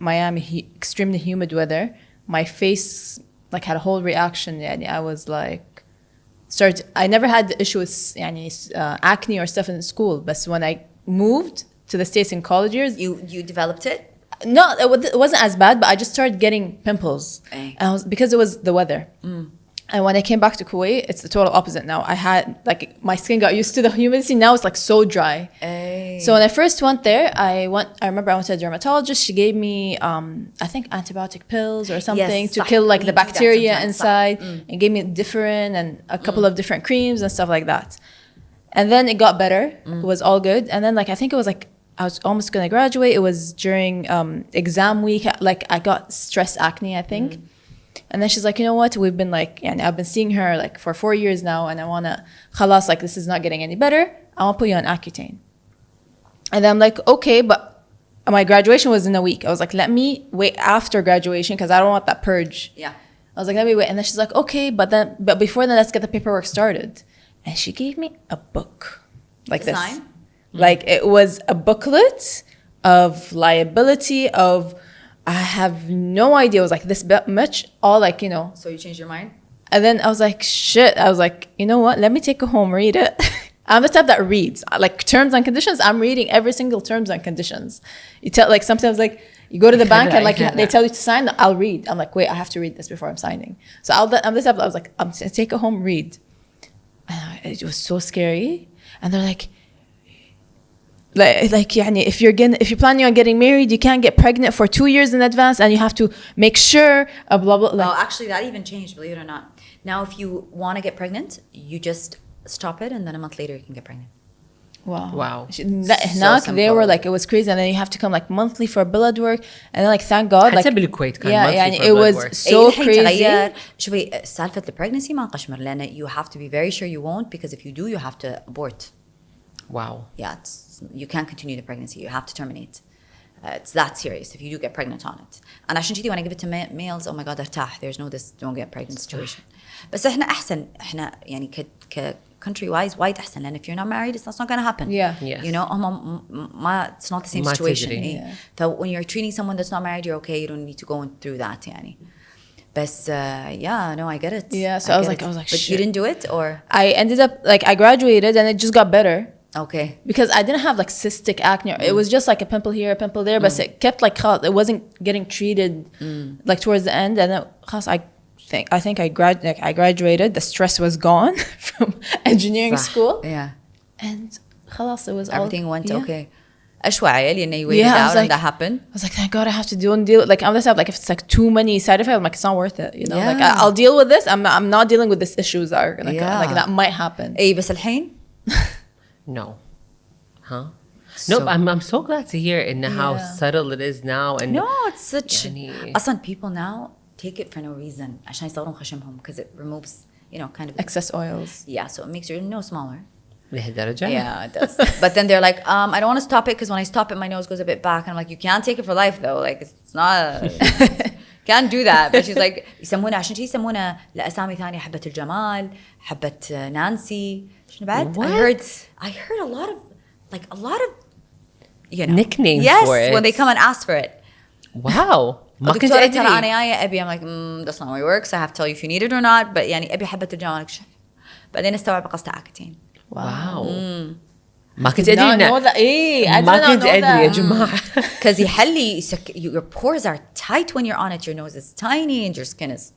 Miami, extremely humid weather, my face like had a whole reaction. And I was like, I never had the issue with acne or stuff in school. But when I moved to the States in college years, you developed it no, it wasn't as bad, but I just started getting pimples. Eh. Because it was the weather. And when I came back to Kuwait, it's the total opposite now. I had, like, my skin got used to the humidity. Now it's, like, so dry. Ay. So when I first went there, I remember I went to a dermatologist. She gave me, I think, antibiotic pills or something to صح. kill, like, We the do that bacteria sometimes, صح. inside. And gave me different and a couple of different creams and stuff like that. And then it got better. It was all good. And then like I think it was like I was almost gonna graduate. It was during exam week. Like I got stress acne, I think. And then she's like, you know what? We've been like, and I've been seeing her like for 4 years now, and I wanna, khalas, like this is not getting any better. I want to put you on Accutane. And then I'm like, okay, but my graduation was in a week. I was like, let me wait after graduation because I don't want that purge. Yeah. I was like, let me wait. And then she's like, okay, but before then, let's get the paperwork started. And she gave me a book like Design? this. Like it was a booklet of liability of, I have no idea. It was like this much, all like, you know. So you changed your mind? And then I was like, shit. I was like, you know what? Let me take it home, read it. I'm the type that reads. Like terms and conditions, I'm reading every single terms and conditions. You tell, like sometimes like you go to the bank and like they tell you to sign, I'll read. I'm like, wait, I have to read this before I'm signing. So I'm the type that I was like, I'm going to take it home, read. And it was so scary. And they're like يعني if you're planning on getting married, you can't get pregnant for 2 years in advance, and you have to make sure blah blah. Well, actually, that even changed, believe it or not. Now, if you want to get pregnant, you just stop it, and then a month later you can get pregnant. Wow. So They were like, it was crazy, and then you have to come like monthly for blood work, and then like thank God like حتى بالكويت كان yeah, monthly يعني for it blood was work. so crazy. شوفي سالفة البريجنسي ما قشمر لأن you have to be very sure you won't, because if you do you have to abort. Wow. Yeah, you can't continue the pregnancy, you have to terminate. It's that serious if you do get pregnant on it. And عشان كذي when I give it to males, oh my god ارتاح, there's no this don't get pregnant situation. بس احنا أحسن احنا يعني ك country wise وايد أحسن لأن if you're not married it's not gonna happen. Yeah. Yes. You know it's not the same ما situation. تدري. إيه. So when you're treating someone that's not married, you're okay, you don't need to go through that يعني. بس yeah, no, I get it. Yeah, so I was like but shit. you didn't do it, or I ended up like I graduated and it just got better. okay. Because I didn't have like cystic acne. It was just like a pimple here, a pimple there, but it kept like it wasn't getting treated like towards the end. And then I think I graduated. The stress was gone from engineering school, Yeah. and خلاص, it was Everything all, went yeah. okay. أشوى عيالي إنه you waited Yeah, I was out and like- that happened. I was like, thank God I have to deal. Like I'm the type like if it's like too many side effects, I'm like it's not worth it. You know, like Yeah. I'll deal with this. I'm not dealing with these issues that are like that might happen. إيه بس الحين No. Huh? So- No, I'm so glad to hear in how Yeah. subtle it is now. And no, it's such يعني- أصلاً people now take it for no reason عشان يصورون خشمهم because it removes kind of Excess oils. yeah, so it makes your nose smaller. لهالدرجة؟ Yeah, it does. But then they're like, I don't want to stop it because when I stop it, my nose goes a bit back. And I'm like, you can't take it for life though. Like it's not, can't do that. But she's like, يسمونها عشان شي يسمونها لأسامي ثانية حبة الجمال, حبة نانسي. شنو بعد? What? I heard a lot of Nicknames yes, for it. when they come and ask for it. Wow. ما كنت دكتورة ترى أنا أدري. جاية أبي. I'm like, that's not how it works. I have to tell you if you need it or not. But يعني أبي حبة الجمال. بعدين استوعب قصة أكتين. Wow. ما كنت Did not أدري. know that. I ما did not كنت know أدري يا that. جماعة. Because يحلي your pores are tight when you're on it. Your nose is tiny and your skin is.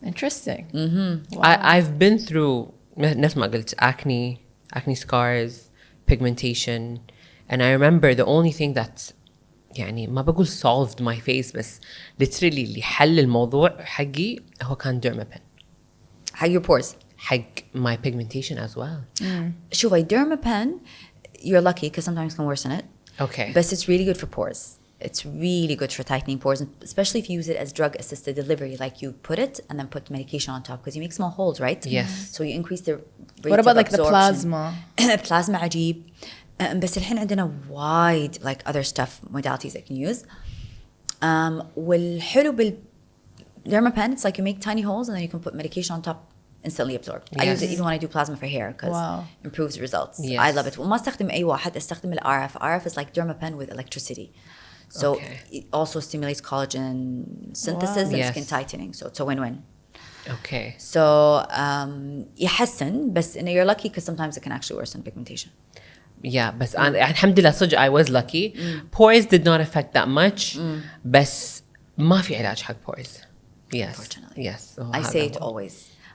Interesting. I've been through نفس ما قلت acne scars, pigmentation, and I remember the only thing that يعني ما بقول solved my face بس literally اللي حل الموضوع حقي هو كان dermapen. How your pores. حق my pigmentation as well. شوفي DERMATOLOGIST, you're lucky because sometimes it can worsen it. Okay. But it's really good for pores. It's really good for tightening pores, especially if you use it as drug-assisted delivery. Like you put it and then put medication on top because you make small holes, right? Yes. So you increase the rate What about of like the absorption. plasma? plasma عجيب. بس الحين عندنا wide like other stuff modalities I can use. والحلو DERMAPEN, it's like you make tiny holes and then you can put medication on top, instantly absorbed. I use it even when I do plasma for hair because it improves results. Yes. I love it. وما استخدم أي واحد, استخدم ال RF. RF is like DERMAPEN with electricity. So it also stimulates collagen synthesis and Yes. skin tightening. So it's a win-win. Okay. So يحسن بس إنه you're lucky because sometimes it can actually worsen pigmentation. Yeah, بس أنا الحمد لله صدق I was lucky. Pores did not affect that much. بس ما في علاج حق pores. Yes. Unfortunately. Yes. I say it always.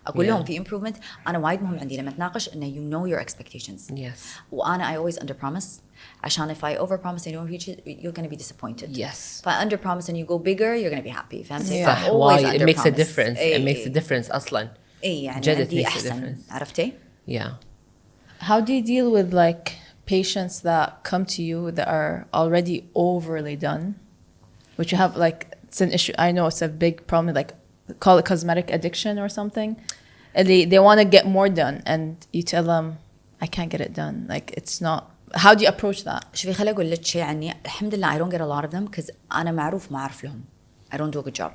أقول لهم في improvement. أنا وايد مهم عندي لما نتناقش إنه you know your expectations. Yes. وأنا I always underpromise. عشان if I overpromise and you don't reach it, you're going to be disappointed. Yes. If I underpromise and you go bigger, you're going to be happy. فهمتي؟ صح. I always Why? It makes a underpromise. difference. It makes a difference أصلاً. إيه يعني جد it عندي makes a أحسن. difference. عرفتي؟ Yeah. How do you deal with like patients that come to you that are already overly done, which you have like, it's an issue. I know it's a big problem, like call it cosmetic addiction or something. And they want to get more done and you tell them, I can't get it done. Like it's not, how do you approach that? شوفي خليني أقول لك شيء عني. الحمد لله I don't get a lot of them because أنا معروف ما أعرف لهم. I don't do a good job.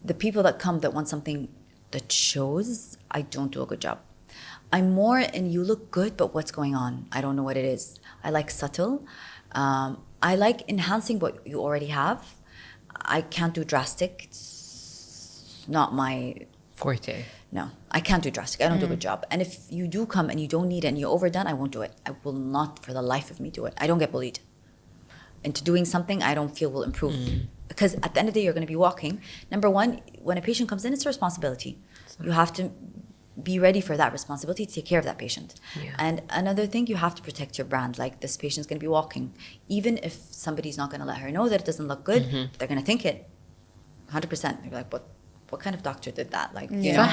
The people that come that want something that shows, I don't do a good job. I'm more in you look good, but what's going on? I don't know what it is. I like subtle. I like enhancing what you already have. I can't do drastic. It's not my Forte. No, I can't do drastic. I don't do a good job. And if you do come and you don't need it and you're overdone, I won't do it. I will not for the life of me do it. I don't get bullied into doing something I don't feel will improve. Because at the end of the day, you're going to be walking. Number one, when a patient comes in, it's a responsibility. You have to be ready for that responsibility to take care of that patient. Yeah. And another thing, you have to protect your brand. Like this patient's going to be walking. Even if somebody's not going to let her know that it doesn't look good, they're going to think it. 100%. They'll be like, what kind of doctor did that? Like, you know,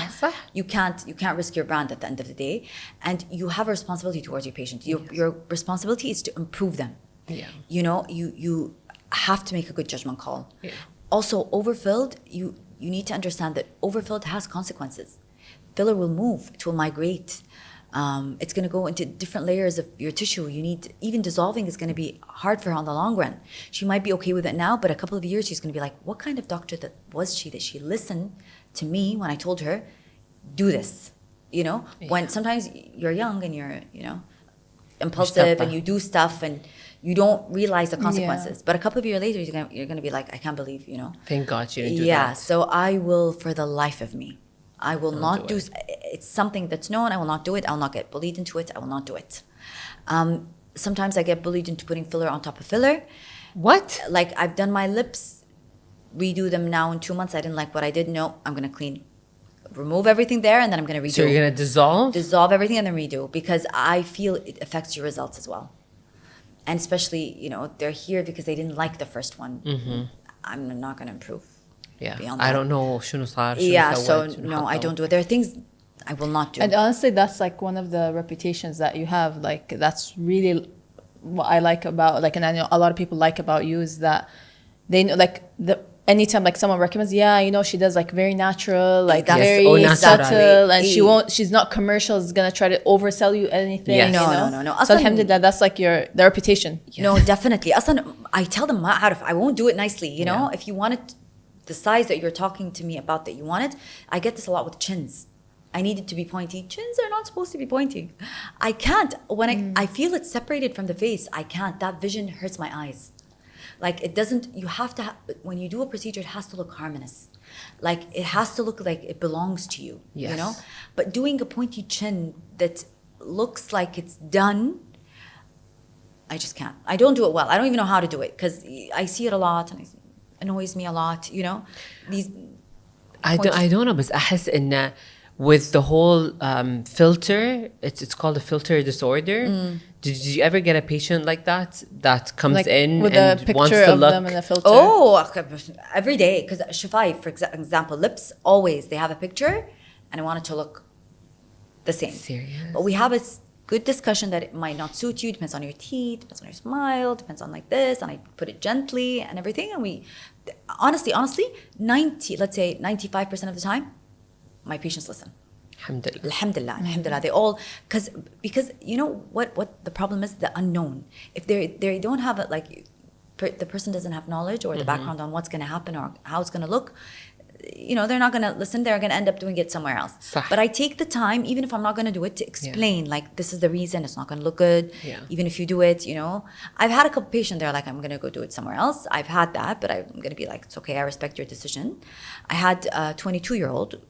you can't risk your brand at the end of the day. And you have a responsibility towards your patient. Your responsibility is to improve them. Yeah. You know, you have to make a good judgment call. Yeah. Also, overfilled, you need to understand that overfilled has consequences. Filler will move, it will migrate. It's going to go into different layers of your tissue. You need, even dissolving is going to be hard for her on the long run. She might be okay with it now, but a couple of years she's going to be like, what kind of doctor that she listened to me when I told her, do this, you know? When sometimes you're young and you're, you know, impulsive and you do stuff and you don't realize the consequences. But a couple of years later, you're going to be like, I can't believe, you know? Thank God you didn't do that. Yeah, so I will, for the life of me, I will not do it's something that's known. I will not do it. I will not get bullied into it. I will not do it. Sometimes I get bullied into putting filler on top of filler. What? Like I've done my lips, redo them now in 2 months. I didn't like what I did. No, I'm going to clean. Remove everything there and then I'm going to redo. So you're going to dissolve? Dissolve everything and then redo because I feel it affects your results as well. And especially, you know, they're here because they didn't like the first one. I'm not going to improve. Yeah, beyond I that. don't know شنو صار Yeah, so no, I don't do it. There are things I will not do. And honestly, that's like one of the reputations that you have. Like that's really what I like about, like, and I know a lot of people like about you is that they know, like, anytime like someone recommends, yeah, you know, she does like very natural, like very subtle, and she's not commercial, is gonna try to oversell you anything. Yes. No. So alhamdulillah, that's like the reputation. No, definitely. I tell them I won't do it nicely, you know. If you want it the size that you're talking to me about that you want it, I get this a lot with chins. I need it to be pointy. Chins are not supposed to be pointy. I can't. When I feel it's separated from the face, I can't. That vision hurts my eyes. Like it doesn't, you have to, when you do a procedure, it has to look harmonious. Like it has to look like it belongs to you, you know? But doing a pointy chin that looks like it's done, I just can't. I don't do it well. I don't even know how to do it because I see it a lot and it annoys me a lot, you know? These I don't know, but أحس إن with the whole filter, it's called a filter disorder. Did you ever get a patient like that comes like in with and a picture wants to of look? them in a filter? Oh, every day. Because Shafai, for example, lips, always, they have a picture and I want it to look the same. Serious? But we have a good discussion that it might not suit you, depends on your teeth, depends on your smile, depends on like this, and I put it gently and everything. And we, honestly, 95% of the time, my patients listen. Alhamdulillah. They all, because you know what the problem is? The unknown. If they don't have it, like the person doesn't have knowledge or the background on what's going to happen or how it's going to look, you know, they're not going to listen. They're going to end up doing it somewhere else. But I take the time, even if I'm not going to do it, to explain, like, this is the reason it's not going to look good. Even if you do it, you know. I've had a couple patients, they're like, I'm going to go do it somewhere else. I've had that, but I'm going to be like, it's okay, I respect your decision. I had a 22-year-old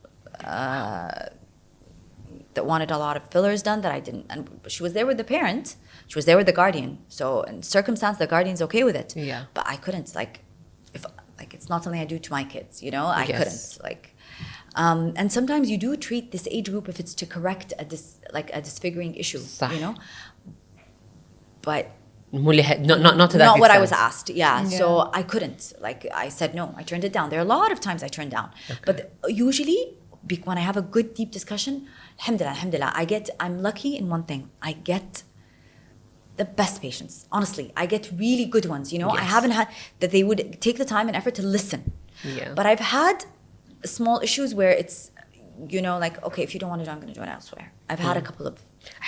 that wanted a lot of fillers done that I didn't. And she was there with the parent. She was there with the guardian. So in circumstance, the guardian's okay with it. Yeah. But I couldn't, like it's not something I do to my kids, you know? I couldn't, like. And sometimes you do treat this age group if it's to correct a disfiguring issue, you know? But not to that not what I extent. was asked. Yeah. So I couldn't. Like I said no. I turned it down. There are a lot of times I turned down. But usually when I have a good deep discussion, Alhamdulillah. I'm lucky in one thing. I get the best patients. Honestly, I get really good ones. You know, I haven't had that they would take the time and effort to listen. Yeah. But I've had small issues where it's, you know, like, okay, if you don't want to do it, I'm going to do it elsewhere. I've had a couple of,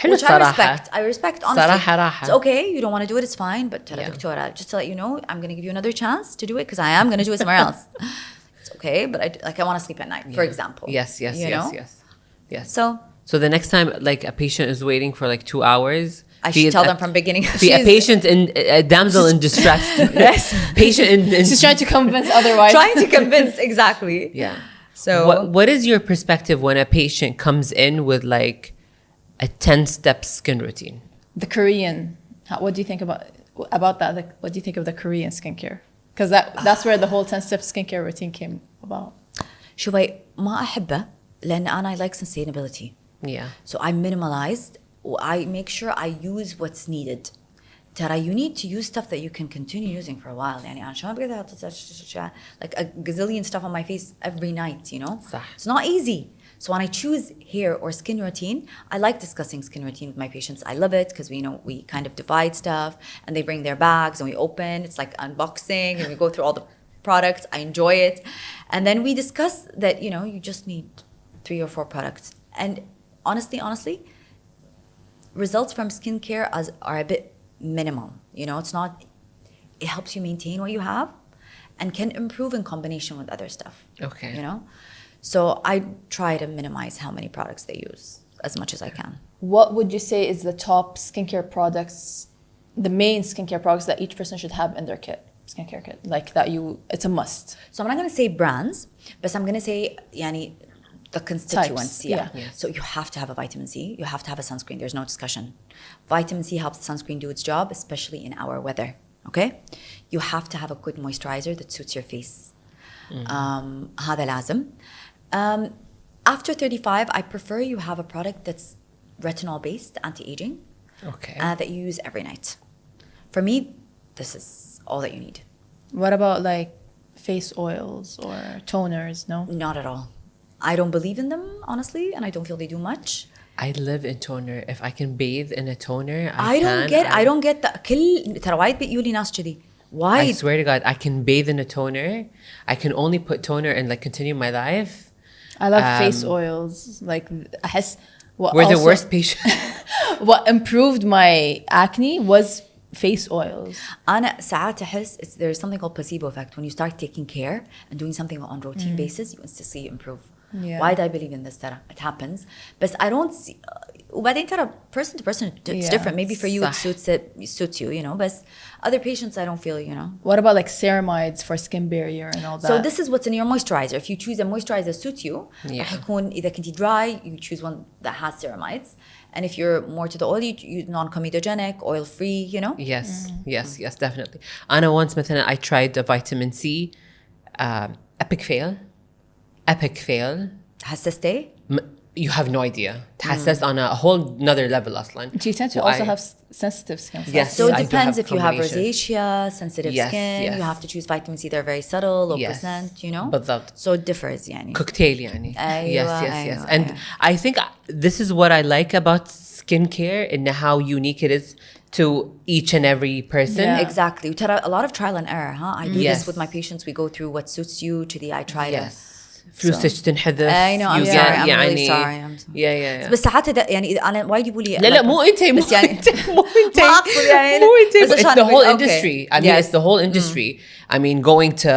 which I respect, honestly. It's okay, you don't want to do it, it's fine, but just to let you know, I'm going to give you another chance to do it because I am going to do it somewhere else. It's okay, but I want to sleep at night, for example. Yes. So the next time, like, a patient is waiting for like 2 hours, I should tell them from beginning. Be a patient in a damsel in distress. Yes. Patient in She's trying to convince otherwise. Trying to convince, exactly. Yeah. So what is your perspective when a patient comes in with like a 10-step skin routine? The Korean. What do you think about that? Like, what do you think of the Korean skincare? Because that's where the whole 10-step skincare routine came about. شوفي ما أحبه لأن I like sustainability. Yeah. So I minimalized. I make sure I use what's needed. ترى you need to use stuff that you can continue using for a while. يعني أنا شلون بقدر أحط like a gazillion stuff on my face every night, you know? صح. It's not easy. So when I choose hair or skin routine, I like discussing skin routine with my patients. I love it because we kind of divide stuff and they bring their bags and we open. It's like unboxing and we go through all the products. I enjoy it. And then we discuss that, you know, you just need 3 or 4 products. And honestly, results from skincare are a bit minimal. You know, it's not, it helps you maintain what you have and can improve in combination with other stuff. Okay. You know? So I try to minimize how many products they use as much as I can. What would you say is the top skincare products, the main skincare products that each person should have in their skincare kit? Like that it's a must. So I'm not going to say brands, but I'm going to say يعني, the constituents. Types, yeah. Yes. So you have to have a vitamin C. You have to have a sunscreen. There's no discussion. Vitamin C helps the sunscreen do its job, especially in our weather. Okay? You have to have a good moisturizer that suits your face. هذا لازم. After 35, I prefer you have a product that's retinol-based, anti-aging, Okay. that you use every night. For me, this is all that you need. What about like face oils or toners? No? Not at all. I don't believe in them, honestly, and I don't feel they do much. I live in toner. If I can bathe in a toner, I don't get the ترى وايد بيقولي ناس كذي. Why? I swear to God, I can bathe in a toner. I can only put toner and like continue my life. I love face oils. Like أحس We're the worst patient. What improved my acne was face oils. أنا ساعات أحس there's something called placebo effect. When you start taking care and doing something on routine basis, you instantly improve. Yeah. Why do I believe in this ترى? It happens. But I don't see. وبعدين ترى person to person it's different. Maybe for you it suits you, you know. But other patients I don't feel, you know. What about like ceramides for skin barrier and all that? So this is what's in your moisturizer. If you choose a moisturizer that suits you, راح يكون إذا كنتي dry, you choose one that has ceramides. And if you're more to the oily, you use non-comedogenic, oil-free, you know. Yes, definitely. Anna once مثلا I tried the vitamin C, epic fail. حسستي؟ You have no idea. تحسست on a whole another level أصلا. Do you tend to also have sensitive skin? Yes. So it I do depends have if you have combination. rosacea, sensitive skin. Yes. You have to choose vitamin C. They're very subtle, low Yes. percent, you know. بالضبط. So it differs يعني. Cocktail يعني. أيوة, Yes. أيوة, And أيوة. I think this is what I like about skincare and how unique it is to each and every person. Yeah. Exactly. ترى a lot of trial and error, huh? I do Yes. this with my patients. We go through what suits you to the I try to. Yes. فلوسك تنحذف. I know. I'm you sorry. get I'm يعني really sorry. I'm sorry. Yeah. بس ساعات يعني أنا وايد يقولوا لي لا مو انت بس يعني مو انت ما أقصد يعني مو انت بس it's عشان the whole أقول- industry. okay. I mean Yes. it's the whole industry. I mean going to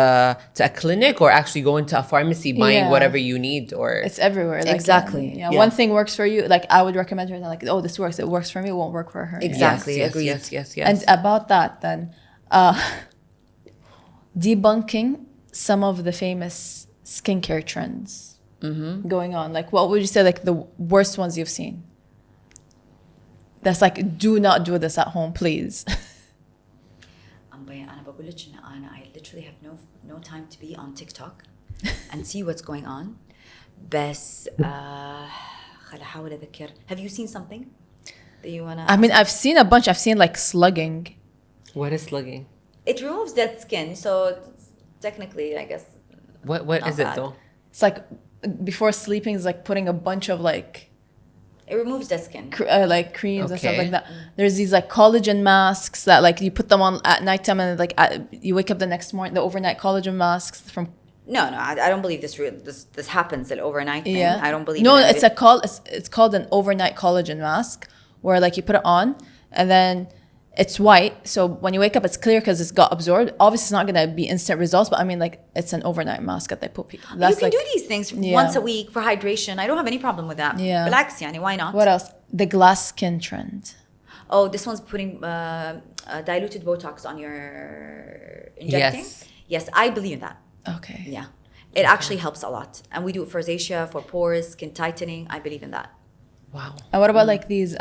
a clinic or actually going to a pharmacy buying Yeah. whatever you need or It's everywhere. Like, Exactly. Yeah. One thing works for you. Like I would recommend her. Like, oh, this works. It works for me. It won't work for her. Exactly. Yes, Agreed. yes. And about that, then, debunking some of the famous skincare trends going on. Like, what would you say? Like the worst ones you've seen. That's like, do not do this at home, please. أنا بقول لك إن I literally have no time to be on TikTok and see what's going on. بس خل أحاول أذكر. Have you seen something that you wanna? I mean, I've seen a bunch. I've seen like slugging. what is slugging? It removes dead skin, so technically, I guess. What Not is it bad. though? It's like before sleeping is like putting a bunch of like It removes dead skin. Like creams and stuff Okay. like that. There's these like collagen masks that like you put them on at nighttime and like you wake up the next morning. The overnight collagen masks from No, I don't believe this happens at overnight thing. yeah. I don't believe No, in it's it's called an overnight collagen mask where like you put it on and then it's white. So when you wake up, it's clear because it's got absorbed. Obviously, it's not gonna be instant results, but I mean like it's an overnight mask that they put people. You That's can like do these things once a week for hydration. I don't have any problem with that. Yeah. Relax, yani, why not? what else? The glass skin trend. Oh, this one's putting diluted Botox on your injecting. Yes. Yes, I believe in that. Okay. Yeah. It actually helps a lot. And we do it for rosacea, for pores, skin tightening. I believe in that. Wow. And what about like these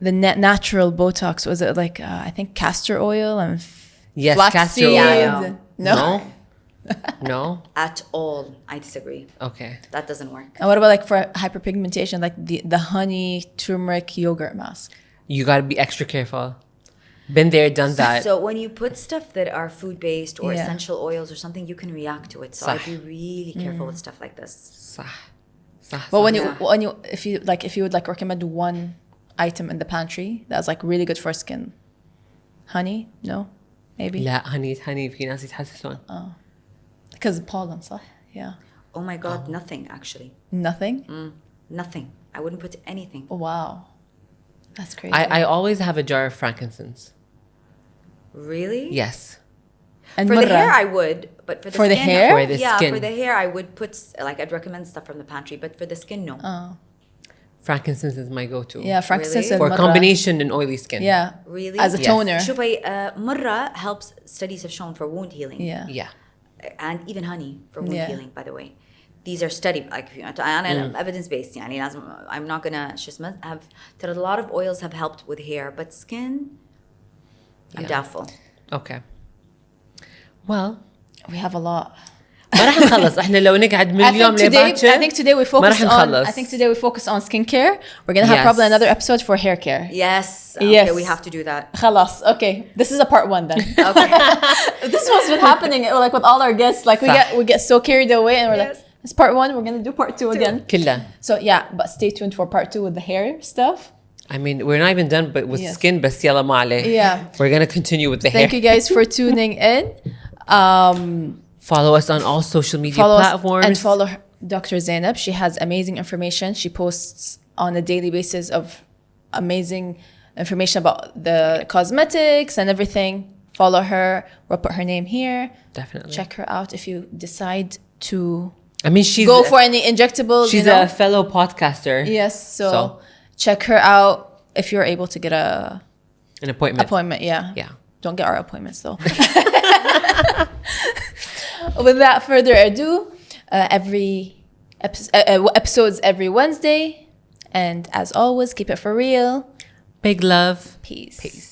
the natural Botox? Was it like I think castor oil and Yes, flax castor seeds? oil. No. No? At all, I disagree. Okay. That doesn't work. And what about like for hyperpigmentation, like the honey turmeric yogurt mask? You got to be extra careful. Been there, done that. So when you put stuff that are food-based or Yeah. essential oils or something, you can react to it. So I'd be really careful with stuff like this. صح. صح. But when صح. you if you would like recommend one item in the pantry that's like really good for skin, honey? No, maybe لا honey في ناس يتحسسون. because pollen, صح? Yeah, Oh my God, nothing actually. nothing. Nothing. I wouldn't put anything. Oh, wow, that's crazy. I always have a jar of frankincense. Really? Yes. and For the murra. hair, I would, but for the For the skin, hair? For the yeah, skin. for the hair, I would put like I'd recommend stuff from the pantry, but for the skin, no. Frankincense is my go-to. Yeah, frankincense Really? and For murra. combination in oily skin. Yeah, Really? as a Yes. toner. شوفي مرة helps, studies have shown for wound healing. Yeah. Yeah. And even honey for wound Yeah. healing, by the way. These are studied, like if you evidence based. يعني لازم, I'm not gonna شو اسمه have. A lot of oils have helped with hair, but skin, I'm Yeah. doubtful. Okay. Well, We have a lot. ما راح نخلص احنا لو نقعد من اليوم لباكر. I think today we ما راح focus on. نخلص. I think today we focus on skincare. We're gonna have Yes. probably another episode for hair care. Yes. Yes. Okay, we have to do that. خلاص. Okay, this is a part one then. Okay. This one's been happening like with all our guests. Like صح. we get so carried away and we're Yes. like, it's part one. We're gonna do part two again. كلها. So yeah, but stay tuned for part two with the hair stuff. I mean, we're not even done but with Yes. skin, بس يلا ما عليه. Yeah. We're going to continue with the Thank hair. you guys for tuning in. Follow us on all social media Follow us platforms. and follow Dr. Zainab. She has amazing information. She posts on a daily basis of amazing information about the cosmetics and everything. Follow her. We'll put her name here. Definitely. Check her out if you decide to I mean, she's go for any injectables. she's you know? a fellow podcaster. Yes, so So. check her out if you're able to get a An appointment. appointment. Yeah. Yeah. Don't get our appointments though. Without further ado, episodes every Wednesday, and as always, keep it for real. Big love. Peace. Peace.